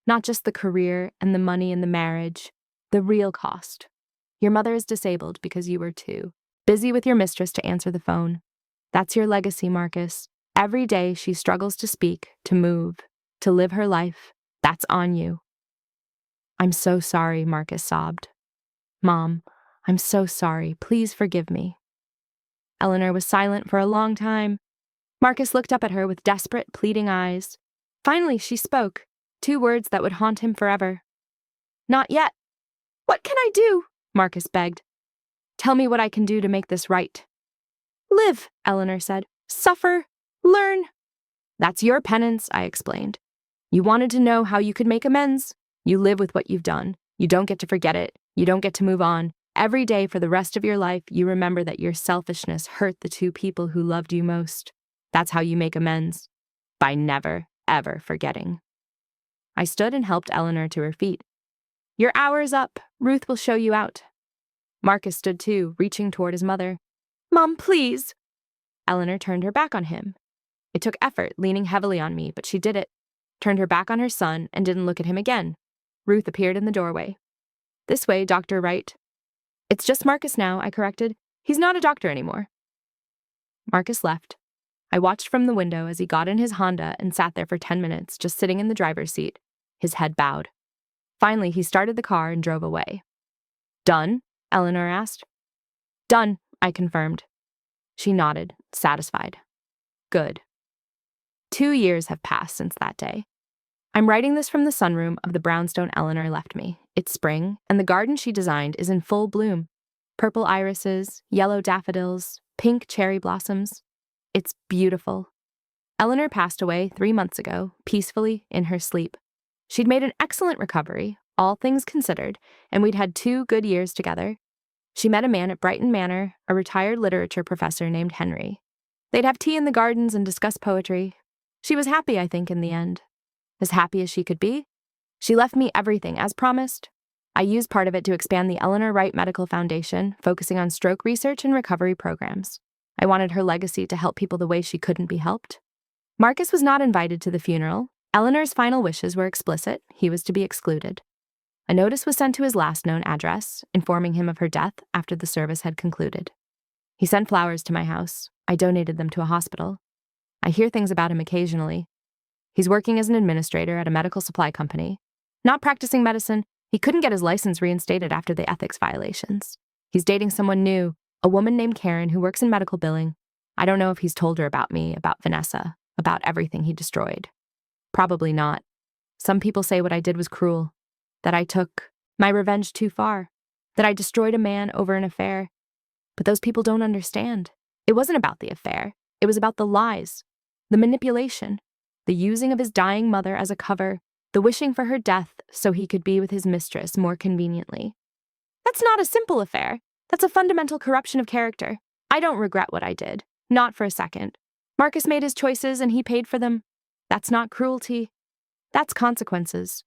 "Not just the career and the money and the marriage. The real cost. Your mother is disabled because you were too. Busy with your mistress to answer the phone. That's your legacy, Marcus. Every day she struggles to speak, to move, to live her life. That's on you." "I'm so sorry," Marcus sobbed. "Mom, I'm so sorry. Please forgive me." Eleanor was silent for a long time. Marcus looked up at her with desperate, pleading eyes. Finally, she spoke, 2 words that would haunt him forever. "Not yet." "What can I do?" Marcus begged. "Tell me what I can do to make this right." "Live," Eleanor said. "Suffer. Learn." "That's your penance," I explained. "You wanted to know how you could make amends. You live with what you've done. You don't get to forget it. You don't get to move on. Every day for the rest of your life, you remember that your selfishness hurt the 2 people who loved you most. That's how you make amends. By never, ever forgetting." I stood and helped Eleanor to her feet. "Your hour is up. Ruth will show you out." Marcus stood too, reaching toward his mother. "Mom, please." Eleanor turned her back on him. It took effort, leaning heavily on me, but she did it. Turned her back on her son and didn't look at him again. Ruth appeared in the doorway. "This way, Dr. Wright." "It's just Marcus now," I corrected. "He's not a doctor anymore." Marcus left. I watched from the window as he got in his Honda and sat there for 10 minutes, just sitting in the driver's seat, his head bowed. Finally, he started the car and drove away. "Done?" Eleanor asked. "Done," I confirmed. She nodded, satisfied. "Good." 2 years have passed since that day. I'm writing this from the sunroom of the brownstone Eleanor left me. It's spring, and the garden she designed is in full bloom. Purple irises, yellow daffodils, pink cherry blossoms. It's beautiful. Eleanor passed away 3 months ago, peacefully in her sleep. She'd made an excellent recovery, all things considered, and we'd had 2 good years together. She met a man at Brighton Manor, a retired literature professor named Henry. They'd have tea in the gardens and discuss poetry. She was happy, I think, in the end. As happy as she could be. She left me everything, as promised. I used part of it to expand the Eleanor Wright Medical Foundation, focusing on stroke research and recovery programs. I wanted her legacy to help people the way she couldn't be helped. Marcus was not invited to the funeral. Eleanor's final wishes were explicit. He was to be excluded. A notice was sent to his last known address, informing him of her death after the service had concluded. He sent flowers to my house. I donated them to a hospital. I hear things about him occasionally. He's working as an administrator at a medical supply company. Not practicing medicine, he couldn't get his license reinstated after the ethics violations. He's dating someone new, a woman named Karen who works in medical billing. I don't know if he's told her about me, about Vanessa, about everything he destroyed. Probably not. Some people say what I did was cruel, that I took my revenge too far, that I destroyed a man over an affair. But those people don't understand. It wasn't about the affair. It was about the lies, the manipulation, the using of his dying mother as a cover, the wishing for her death so he could be with his mistress more conveniently. That's not a simple affair. That's a fundamental corruption of character. I don't regret what I did. Not for a second. Marcus made his choices and he paid for them. That's not cruelty. That's consequences.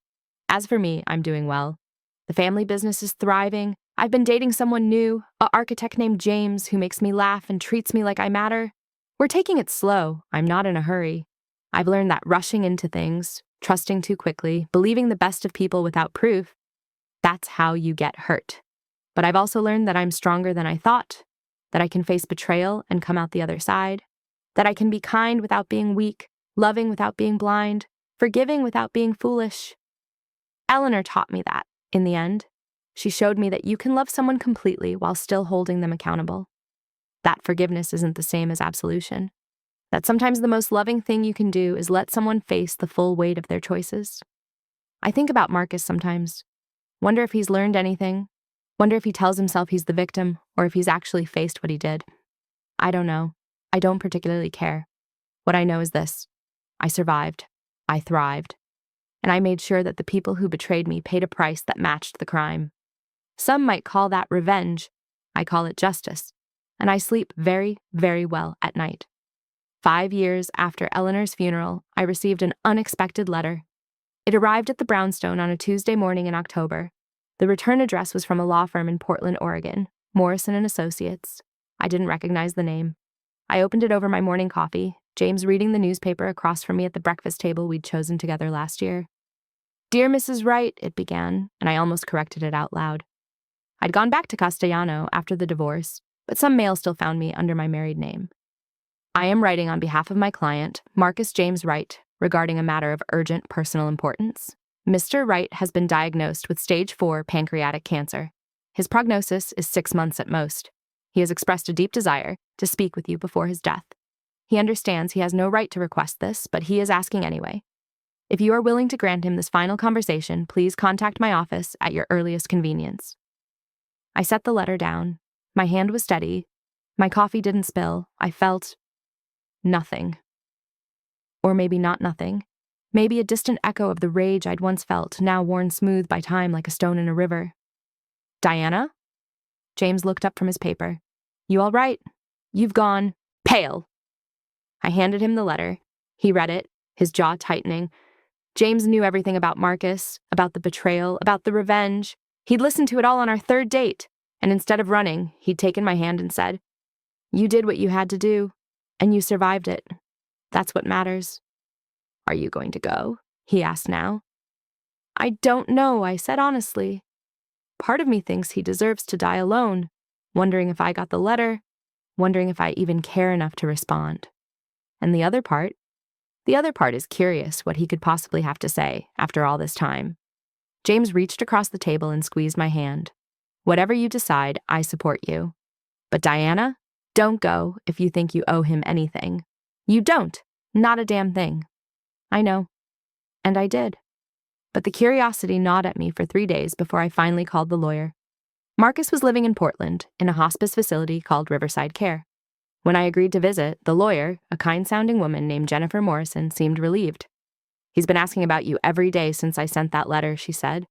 As for me, I'm doing well. The family business is thriving. I've been dating someone new, an architect named James who makes me laugh and treats me like I matter. We're taking it slow. I'm not in a hurry. I've learned that rushing into things, trusting too quickly, believing the best of people without proof, that's how you get hurt. But I've also learned that I'm stronger than I thought, that I can face betrayal and come out the other side, that I can be kind without being weak, loving without being blind, forgiving without being foolish. Eleanor taught me that, in the end. She showed me that you can love someone completely while still holding them accountable. That forgiveness isn't the same as absolution. That sometimes the most loving thing you can do is let someone face the full weight of their choices. I think about Marcus sometimes. Wonder if he's learned anything. Wonder if he tells himself he's the victim, or if he's actually faced what he did. I don't know. I don't particularly care. What I know is this. I survived. I thrived. And I made sure that the people who betrayed me paid a price that matched the crime. Some might call that revenge. I call it justice. And I sleep very, very well at night. 5 years after Eleanor's funeral, I received an unexpected letter. It arrived at the brownstone on a Tuesday morning in October. The return address was from a law firm in Portland, Oregon, Morrison and Associates. I didn't recognize the name. I opened it over my morning coffee, James reading the newspaper across from me at the breakfast table we'd chosen together last year. "Dear Mrs. Wright," it began, and I almost corrected it out loud. I'd gone back to Castellano after the divorce, but some mail still found me under my married name. I am writing on behalf of my client, Marcus James Wright, regarding a matter of urgent personal importance. Mr. Wright has been diagnosed with stage 4 pancreatic cancer. His prognosis is 6 months at most. He has expressed a deep desire to speak with you before his death. He understands he has no right to request this, but he is asking anyway. If you are willing to grant him this final conversation, please contact my office at your earliest convenience. I set the letter down. My hand was steady. My coffee didn't spill. I felt nothing. Or maybe not nothing. Maybe a distant echo of the rage I'd once felt, now worn smooth by time like a stone in a river. "Diana?" James looked up from his paper. "You all right? You've gone pale." I handed him the letter. He read it, his jaw tightening. James knew everything about Marcus, about the betrayal, about the revenge. He'd listened to it all on our 3rd date, and instead of running, he'd taken my hand and said, "You did what you had to do, and you survived it. That's what matters." "Are you going to go?" he asked now. "I don't know," I said honestly. Part of me thinks he deserves to die alone, wondering if I got the letter, wondering if I even care enough to respond. And the other part is curious what he could possibly have to say after all this time. James reached across the table and squeezed my hand. "Whatever you decide, I support you. But Diana, don't go if you think you owe him anything. You don't. Not a damn thing." I know. And I did. But the curiosity gnawed at me for 3 days before I finally called the lawyer. Marcus was living in Portland in a hospice facility called Riverside Care. When I agreed to visit, the lawyer, a kind-sounding woman named Jennifer Morrison, seemed relieved. "He's been asking about you every day since I sent that letter," she said.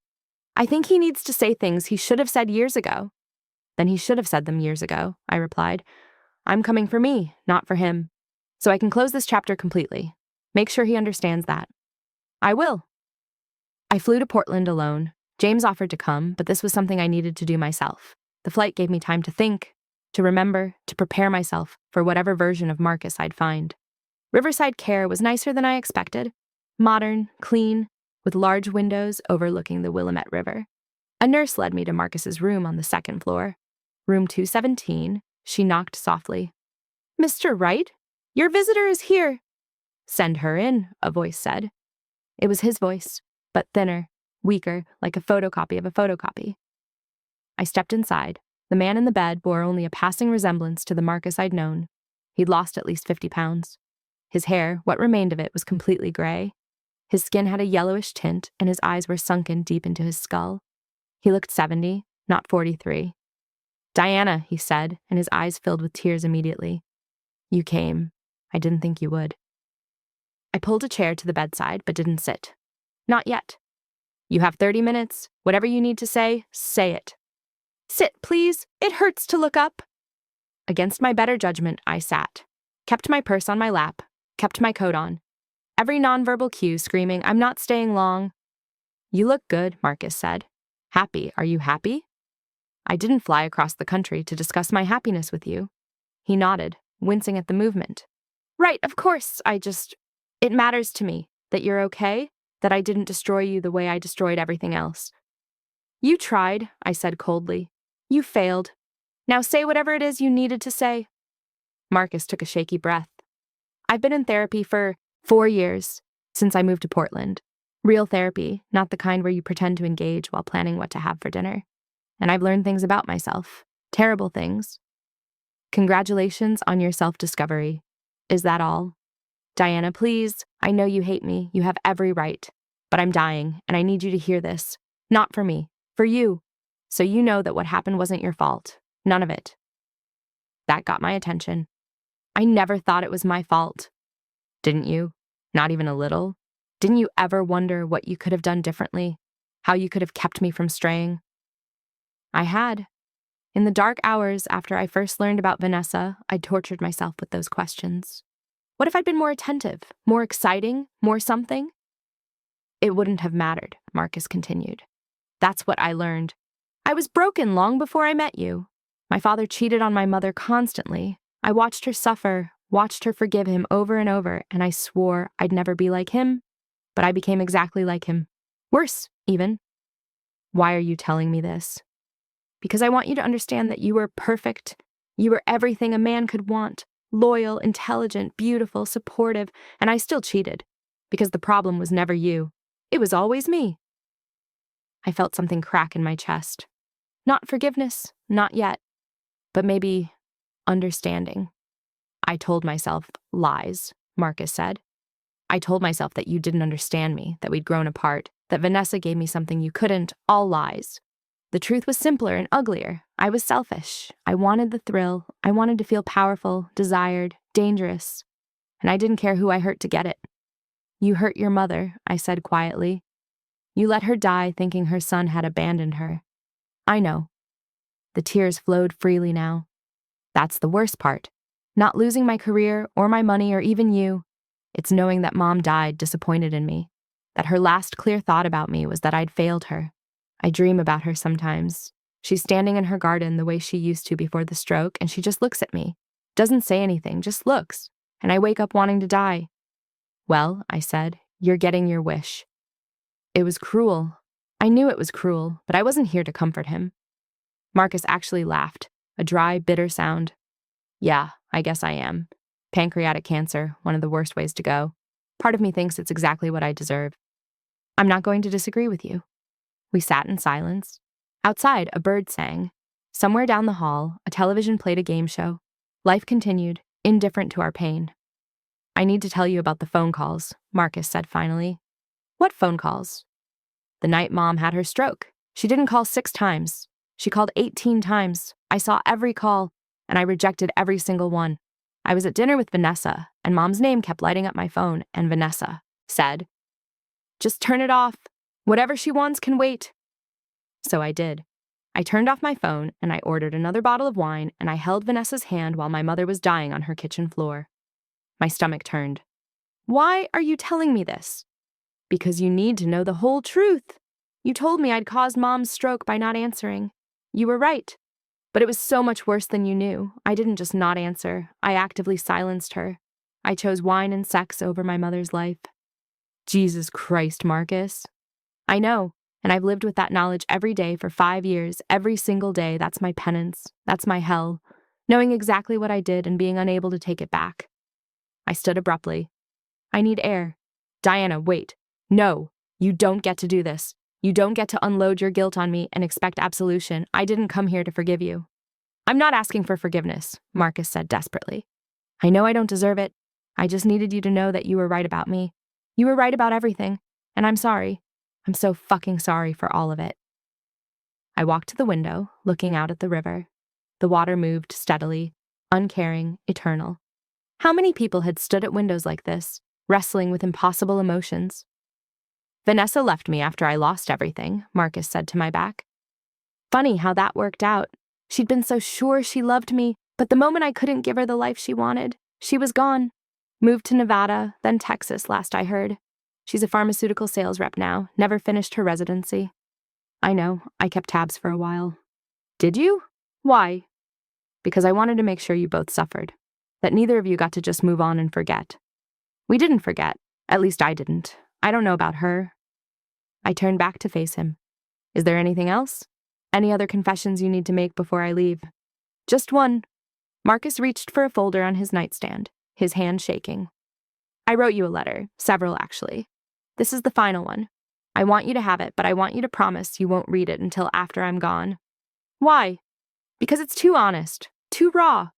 "I think he needs to say things he should have said years ago." "Then he should have said them years ago," I replied. "I'm coming for me, not for him. So I can close this chapter completely. Make sure he understands that." "I will." I flew to Portland alone. James offered to come, but this was something I needed to do myself. The flight gave me time to think, to remember, to prepare myself for whatever version of Marcus I'd find. Riverside Care was nicer than I expected. Modern, clean, with large windows overlooking the Willamette River. A nurse led me to Marcus's room on the second floor. Room 217, she knocked softly. "Mr. Wright, your visitor is here." "Send her in," a voice said. It was his voice, but thinner, weaker, like a photocopy of a photocopy. I stepped inside. The man in the bed bore only a passing resemblance to the Marcus I'd known. He'd lost at least 50 pounds. His hair, what remained of it, was completely gray. His skin had a yellowish tint, and his eyes were sunken deep into his skull. He looked 70, not 43. "Diana," he said, and his eyes filled with tears immediately. "You came. I didn't think you would." I pulled a chair to the bedside, but didn't sit. "Not yet." "You have 30 minutes. Whatever you need to say it." "Sit, please. It hurts to look up." Against my better judgment, I sat. Kept my purse on my lap. Kept my coat on. Every nonverbal cue screaming, "I'm not staying long." "You look good," Marcus said. "Happy. Are you happy?" "I didn't fly across the country to discuss my happiness with you." He nodded, wincing at the movement. "Right, of course. It matters to me that you're okay, that I didn't destroy you the way I destroyed everything else." "You tried," I said coldly. "You failed. Now say whatever it is you needed to say." Marcus took a shaky breath. "I've been in therapy for 4 years, since I moved to Portland. Real therapy, not the kind where you pretend to engage while planning what to have for dinner. And I've learned things about myself. Terrible things." "Congratulations on your self-discovery. Is that all?" "Diana, please. I know you hate me. You have every right. But I'm dying, and I need you to hear this. Not for me. For you. So you know that what happened wasn't your fault. None of it." That got my attention. "I never thought it was my fault." "Didn't you? Not even a little? Didn't you ever wonder what you could have done differently? How you could have kept me from straying?" I had. In the dark hours after I first learned about Vanessa, I tortured myself with those questions. What if I'd been more attentive, more exciting, more something? "It wouldn't have mattered," Marcus continued. "That's what I learned. I was broken long before I met you. My father cheated on my mother constantly. I watched her suffer, watched her forgive him over and over, and I swore I'd never be like him. But I became exactly like him. Worse, even." "Why are you telling me this?" "Because I want you to understand that you were perfect. You were everything a man could want. Loyal, intelligent, beautiful, supportive, and I still cheated. Because the problem was never you. It was always me." I felt something crack in my chest. Not forgiveness, not yet. But maybe understanding. "I told myself lies," Marcus said. "I told myself that you didn't understand me, that we'd grown apart, that Vanessa gave me something you couldn't, all lies. The truth was simpler and uglier. I was selfish. I wanted the thrill. I wanted to feel powerful, desired, dangerous. And I didn't care who I hurt to get it." "You hurt your mother," I said quietly. "You let her die thinking her son had abandoned her." "I know." The tears flowed freely now. "That's the worst part. Not losing my career or my money or even you. It's knowing that Mom died disappointed in me. That her last clear thought about me was that I'd failed her. I dream about her sometimes. She's standing in her garden the way she used to before the stroke, and she just looks at me. Doesn't say anything, just looks. And I wake up wanting to die." "Well," I said, "you're getting your wish." It was cruel. I knew it was cruel, but I wasn't here to comfort him. Marcus actually laughed, a dry, bitter sound. "Yeah, I guess I am. Pancreatic cancer, one of the worst ways to go. Part of me thinks it's exactly what I deserve. I'm not going to disagree with you." We sat in silence. Outside, a bird sang. Somewhere down the hall, a television played a game show. Life continued, indifferent to our pain. "I need to tell you about the phone calls," Marcus said finally. "What phone calls?" "The night Mom had her stroke. She didn't call 6 times. She called 18 times. I saw every call, and I rejected every single one. I was at dinner with Vanessa, and Mom's name kept lighting up my phone, and Vanessa said, "Just turn it off. Whatever she wants can wait." So I did. I turned off my phone, and I ordered another bottle of wine, and I held Vanessa's hand while my mother was dying on her kitchen floor. My stomach turned. "Why are you telling me this?" "Because you need to know the whole truth. You told me I'd caused Mom's stroke by not answering. You were right. But it was so much worse than you knew. I didn't just not answer. I actively silenced her. I chose wine and sex over my mother's life." Jesus Christ, Marcus. I know, and I've lived with that knowledge every day for 5 years. Every single day, that's my penance. That's my hell. Knowing exactly what I did and being unable to take it back. I stood abruptly. "I need air." "Diana, wait. No, you don't get to do this. You don't get to unload your guilt on me and expect absolution. I didn't come here to forgive you." "I'm not asking for forgiveness," Marcus said desperately. "I know I don't deserve it. I just needed you to know that you were right about me. You were right about everything, and I'm sorry. I'm so fucking sorry for all of it." I walked to the window, looking out at the river. The water moved steadily, uncaring, eternal. How many people had stood at windows like this, wrestling with impossible emotions? "Vanessa left me after I lost everything," Marcus said to my back. "Funny how that worked out. She'd been so sure she loved me, but the moment I couldn't give her the life she wanted, she was gone. Moved to Nevada, then Texas, last I heard. She's a pharmaceutical sales rep now, never finished her residency." "I know, I kept tabs for a while." "Did you? Why?" "Because I wanted to make sure you both suffered, that neither of you got to just move on and forget. We didn't forget, at least I didn't. I don't know about her." I turned back to face him. "Is there anything else? Any other confessions you need to make before I leave?" "Just one." Marcus reached for a folder on his nightstand, his hand shaking. "I wrote you a letter, several actually. This is the final one. I want you to have it, but I want you to promise you won't read it until after I'm gone." "Why?" "Because it's too honest, too raw.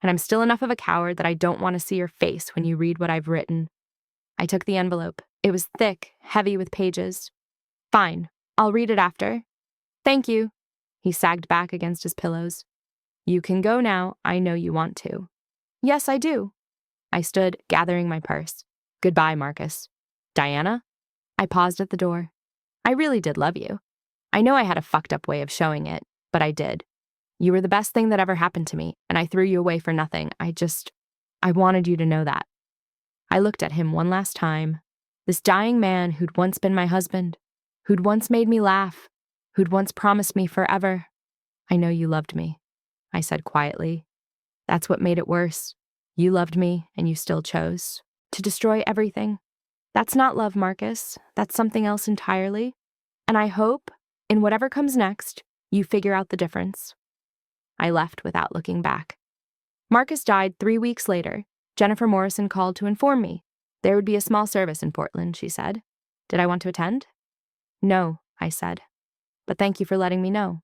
And I'm still enough of a coward that I don't want to see your face when you read what I've written." I took the envelope. It was thick, heavy with pages. "Fine, I'll read it after." "Thank you." He sagged back against his pillows. "You can go now. I know you want to." "Yes, I do." I stood, gathering my purse. "Goodbye, Marcus." "Diana?" I paused at the door. "I really did love you. I know I had a fucked up way of showing it, but I did. You were the best thing that ever happened to me, and I threw you away for nothing. I wanted you to know that." I looked at him one last time. This dying man who'd once been my husband, who'd once made me laugh, who'd once promised me forever. "I know you loved me," I said quietly. "That's what made it worse. You loved me, and you still chose to destroy everything. That's not love, Marcus. That's something else entirely. And I hope, in whatever comes next, you figure out the difference." I left without looking back. Marcus died 3 weeks later. Jennifer Morrison called to inform me. There would be a small service in Portland, she said. Did I want to attend? "No," I said. "But thank you for letting me know."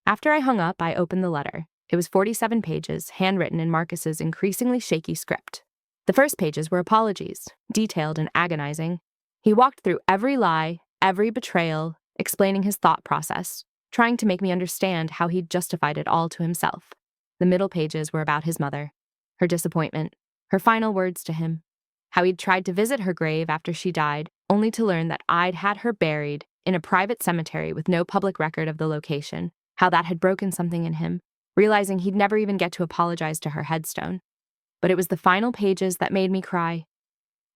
After I hung up, I opened the letter. It was 47 pages, handwritten in Marcus's increasingly shaky script. The first pages were apologies, detailed and agonizing. He walked through every lie, every betrayal, explaining his thought process, trying to make me understand how he'd justified it all to himself. The middle pages were about his mother, her disappointment, her final words to him, how he'd tried to visit her grave after she died, only to learn that I'd had her buried in a private cemetery with no public record of the location, how that had broken something in him, realizing he'd never even get to apologize to her headstone. But it was the final pages that made me cry.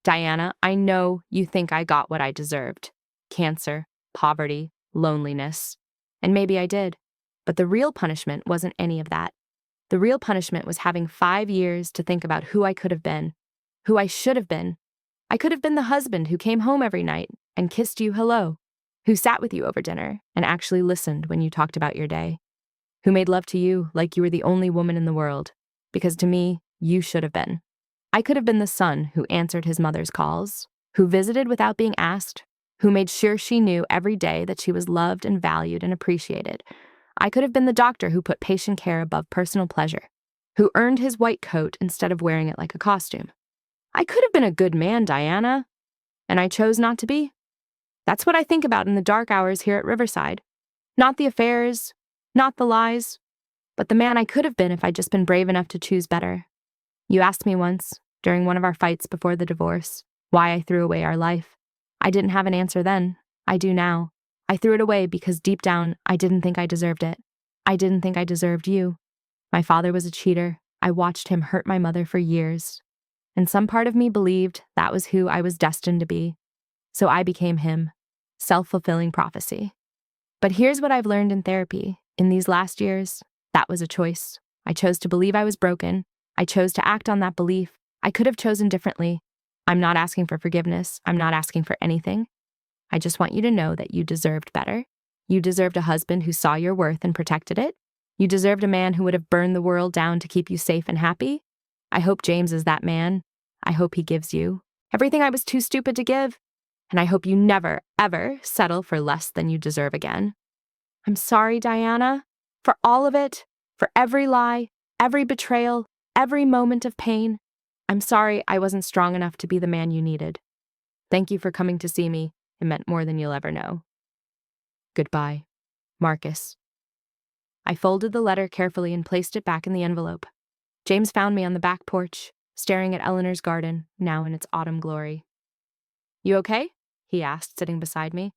"Diana, I know you think I got what I deserved. Cancer, poverty, loneliness. And maybe I did. But the real punishment wasn't any of that. The real punishment was having 5 years to think about who I could have been, who I should have been. I could have been the husband who came home every night and kissed you hello, who sat with you over dinner and actually listened when you talked about your day, who made love to you like you were the only woman in the world, because to me, you should have been. I could have been the son who answered his mother's calls, who visited without being asked, who made sure she knew every day that she was loved and valued and appreciated. I could have been the doctor who put patient care above personal pleasure, who earned his white coat instead of wearing it like a costume. I could have been a good man, Diana, and I chose not to be. That's what I think about in the dark hours here at Riverside. Not the affairs, not the lies, but the man I could have been if I'd just been brave enough to choose better. You asked me once, during one of our fights before the divorce, why I threw away our life. I didn't have an answer then. I do now. I threw it away because deep down, I didn't think I deserved it. I didn't think I deserved you. My father was a cheater. I watched him hurt my mother for years. And some part of me believed that was who I was destined to be. So I became him. Self-fulfilling prophecy. But here's what I've learned in therapy. In these last years, that was a choice. I chose to believe I was broken. I chose to act on that belief. I could have chosen differently. I'm not asking for forgiveness. I'm not asking for anything. I just want you to know that you deserved better. You deserved a husband who saw your worth and protected it. You deserved a man who would have burned the world down to keep you safe and happy. I hope James is that man. I hope he gives you everything I was too stupid to give. And I hope you never, ever settle for less than you deserve again. I'm sorry, Diana, for all of it, for every lie, every betrayal, every moment of pain. I'm sorry I wasn't strong enough to be the man you needed. Thank you for coming to see me. It meant more than you'll ever know. Goodbye, Marcus. I folded the letter carefully and placed it back in the envelope. James found me on the back porch, staring at Eleanor's garden, now in its autumn glory. You okay? He asked, sitting beside me.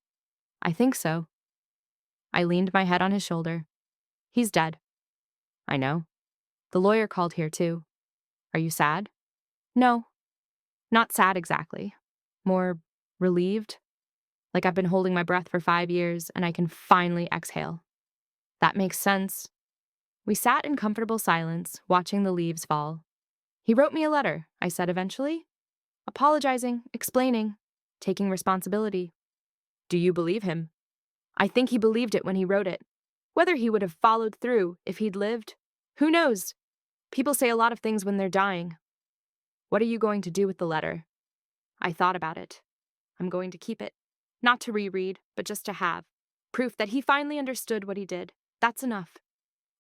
I think so. I leaned my head on his shoulder. He's dead. I know. The lawyer called here too. Are you sad? No, not sad exactly. More relieved. Like I've been holding my breath for 5 years and I can finally exhale. That makes sense. We sat in comfortable silence, watching the leaves fall. He wrote me a letter, I said eventually. Apologizing, explaining, taking responsibility. Do you believe him? I think he believed it when he wrote it. Whether he would have followed through if he'd lived, who knows? People say a lot of things when they're dying. What are you going to do with the letter? I thought about it. I'm going to keep it. Not to reread, but just to have. Proof that he finally understood what he did. That's enough.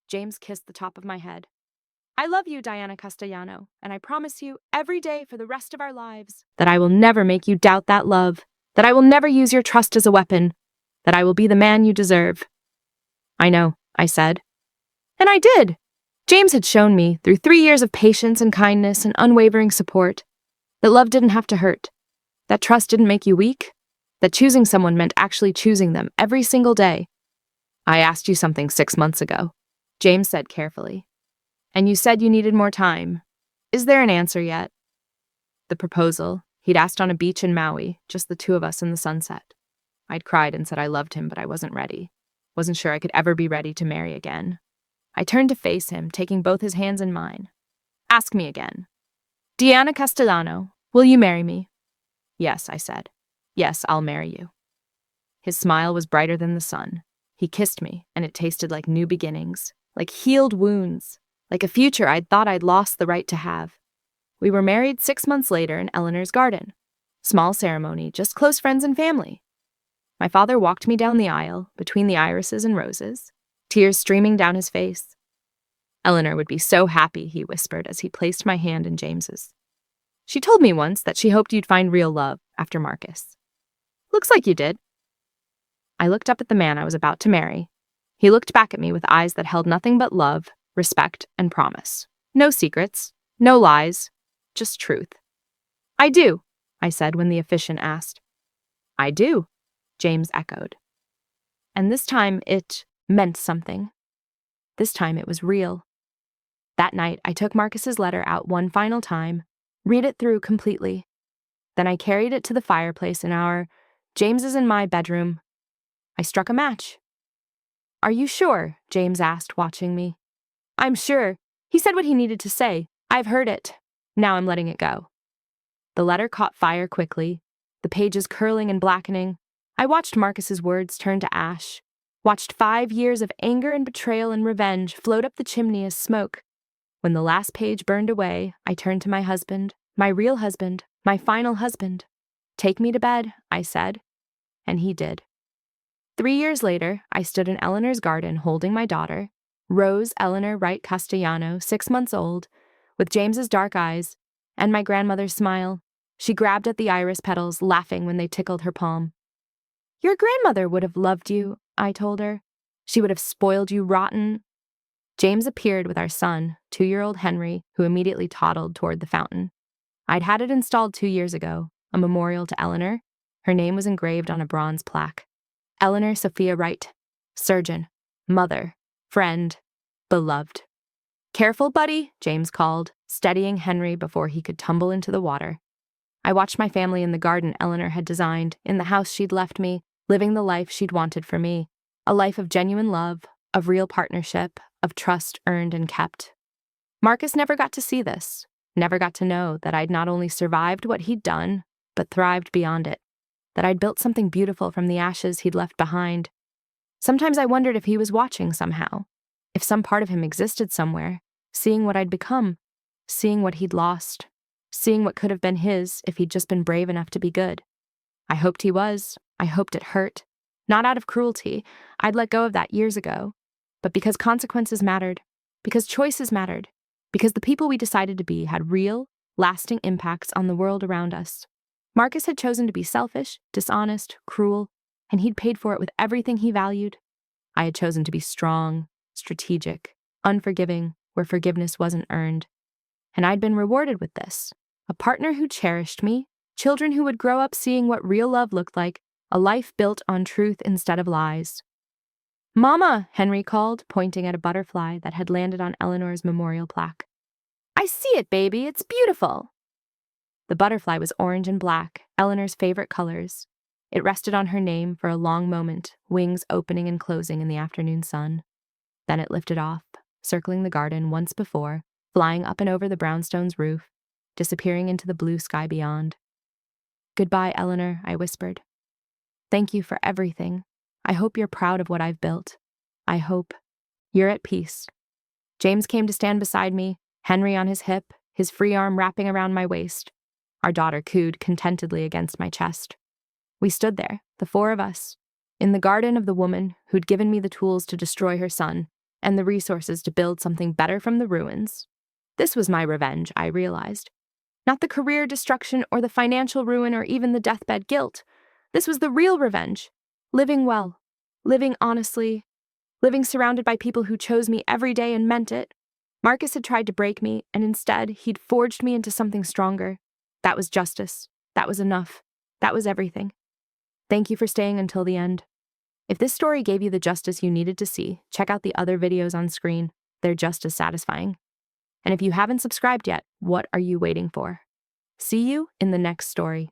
James kissed the top of my head. I love you, Diana Castellano, and I promise you every day for the rest of our lives that I will never make you doubt that love, that I will never use your trust as a weapon, that I will be the man you deserve. I know, I said. And I did. James had shown me, through 3 years of patience and kindness and unwavering support, that love didn't have to hurt, that trust didn't make you weak, that choosing someone meant actually choosing them every single day. I asked you something 6 months ago, James said carefully. And you said you needed more time. Is there an answer yet? The proposal, he'd asked on a beach in Maui, just the two of us in the sunset. I'd cried and said I loved him, but I wasn't ready. Wasn't sure I could ever be ready to marry again. I turned to face him, taking both his hands in mine. Ask me again. Diana Castellano, will you marry me? Yes, I said. Yes, I'll marry you. His smile was brighter than the sun. He kissed me, and it tasted like new beginnings, like healed wounds, like a future I'd thought I'd lost the right to have. We were married 6 months later in Eleanor's garden. Small ceremony, just close friends and family. My father walked me down the aisle, between the irises and roses, tears streaming down his face. Eleanor would be so happy, he whispered as he placed my hand in James's. She told me once that she hoped you'd find real love after Marcus. Looks like you did. I looked up at the man I was about to marry. He looked back at me with eyes that held nothing but love, respect, and promise. No secrets, no lies, just truth. I do, I said when the officiant asked. I do, James echoed. And this time it meant something. This time it was real. That night I took Marcus's letter out one final time, read it through completely. Then I carried it to the fireplace in our, James's and my bedroom. I struck a match. Are you sure? James asked, watching me. I'm sure. He said what he needed to say. I've heard it. Now I'm letting it go. The letter caught fire quickly, the pages curling and blackening. I watched Marcus's words turn to ash, watched 5 years of anger and betrayal and revenge float up the chimney as smoke. When the last page burned away, I turned to my husband, my real husband, my final husband. Take me to bed, I said, and he did. 3 years later, I stood in Eleanor's garden holding my daughter, Rose Eleanor Wright Castellano, 6 months old, with James's dark eyes and my grandmother's smile. She grabbed at the iris petals, laughing when they tickled her palm. Your grandmother would have loved you, I told her. She would have spoiled you rotten. James appeared with our son, 2-year-old Henry, who immediately toddled toward the fountain. I'd had it installed 2 years ago, a memorial to Eleanor. Her name was engraved on a bronze plaque. Eleanor Sophia Wright, surgeon, mother, friend, beloved. Careful, buddy, James called, steadying Henry before he could tumble into the water. I watched my family in the garden Eleanor had designed, in the house she'd left me, living the life she'd wanted for me. A life of genuine love, of real partnership, of trust earned and kept. Marcus never got to see this, never got to know that I'd not only survived what he'd done, but thrived beyond it, that I'd built something beautiful from the ashes he'd left behind. Sometimes I wondered if he was watching somehow, if some part of him existed somewhere, seeing what I'd become, seeing what he'd lost, seeing what could have been his if he'd just been brave enough to be good. I hoped he was. I hoped it hurt. Not out of cruelty. I'd let go of that years ago. But because consequences mattered, because choices mattered, because the people we decided to be had real, lasting impacts on the world around us. Marcus had chosen to be selfish, dishonest, cruel, and he'd paid for it with everything he valued. I had chosen to be strong, strategic, unforgiving, where forgiveness wasn't earned. And I'd been rewarded with this. A partner who cherished me, children who would grow up seeing what real love looked like, a life built on truth instead of lies. "Mama," Henry called, pointing at a butterfly that had landed on Eleanor's memorial plaque. "I see it, baby. It's beautiful." The butterfly was orange and black, Eleanor's favorite colors. It rested on her name for a long moment, wings opening and closing in the afternoon sun. Then it lifted off, circling the garden once before, flying up and over the brownstone's roof, disappearing into the blue sky beyond. "Goodbye, Eleanor," I whispered. "Thank you for everything. I hope you're proud of what I've built. I hope you're at peace." James came to stand beside me, Henry on his hip, his free arm wrapping around my waist. Our daughter cooed contentedly against my chest. We stood there, the four of us, in the garden of the woman who'd given me the tools to destroy her son and the resources to build something better from the ruins. This was my revenge, I realized. Not the career destruction or the financial ruin or even the deathbed guilt. This was the real revenge. Living well, living honestly, living surrounded by people who chose me every day and meant it. Marcus had tried to break me, and instead, he'd forged me into something stronger. That was justice. That was enough. That was everything. Thank you for staying until the end. If this story gave you the justice you needed to see, check out the other videos on screen. They're just as satisfying. And if you haven't subscribed yet, what are you waiting for? See you in the next story.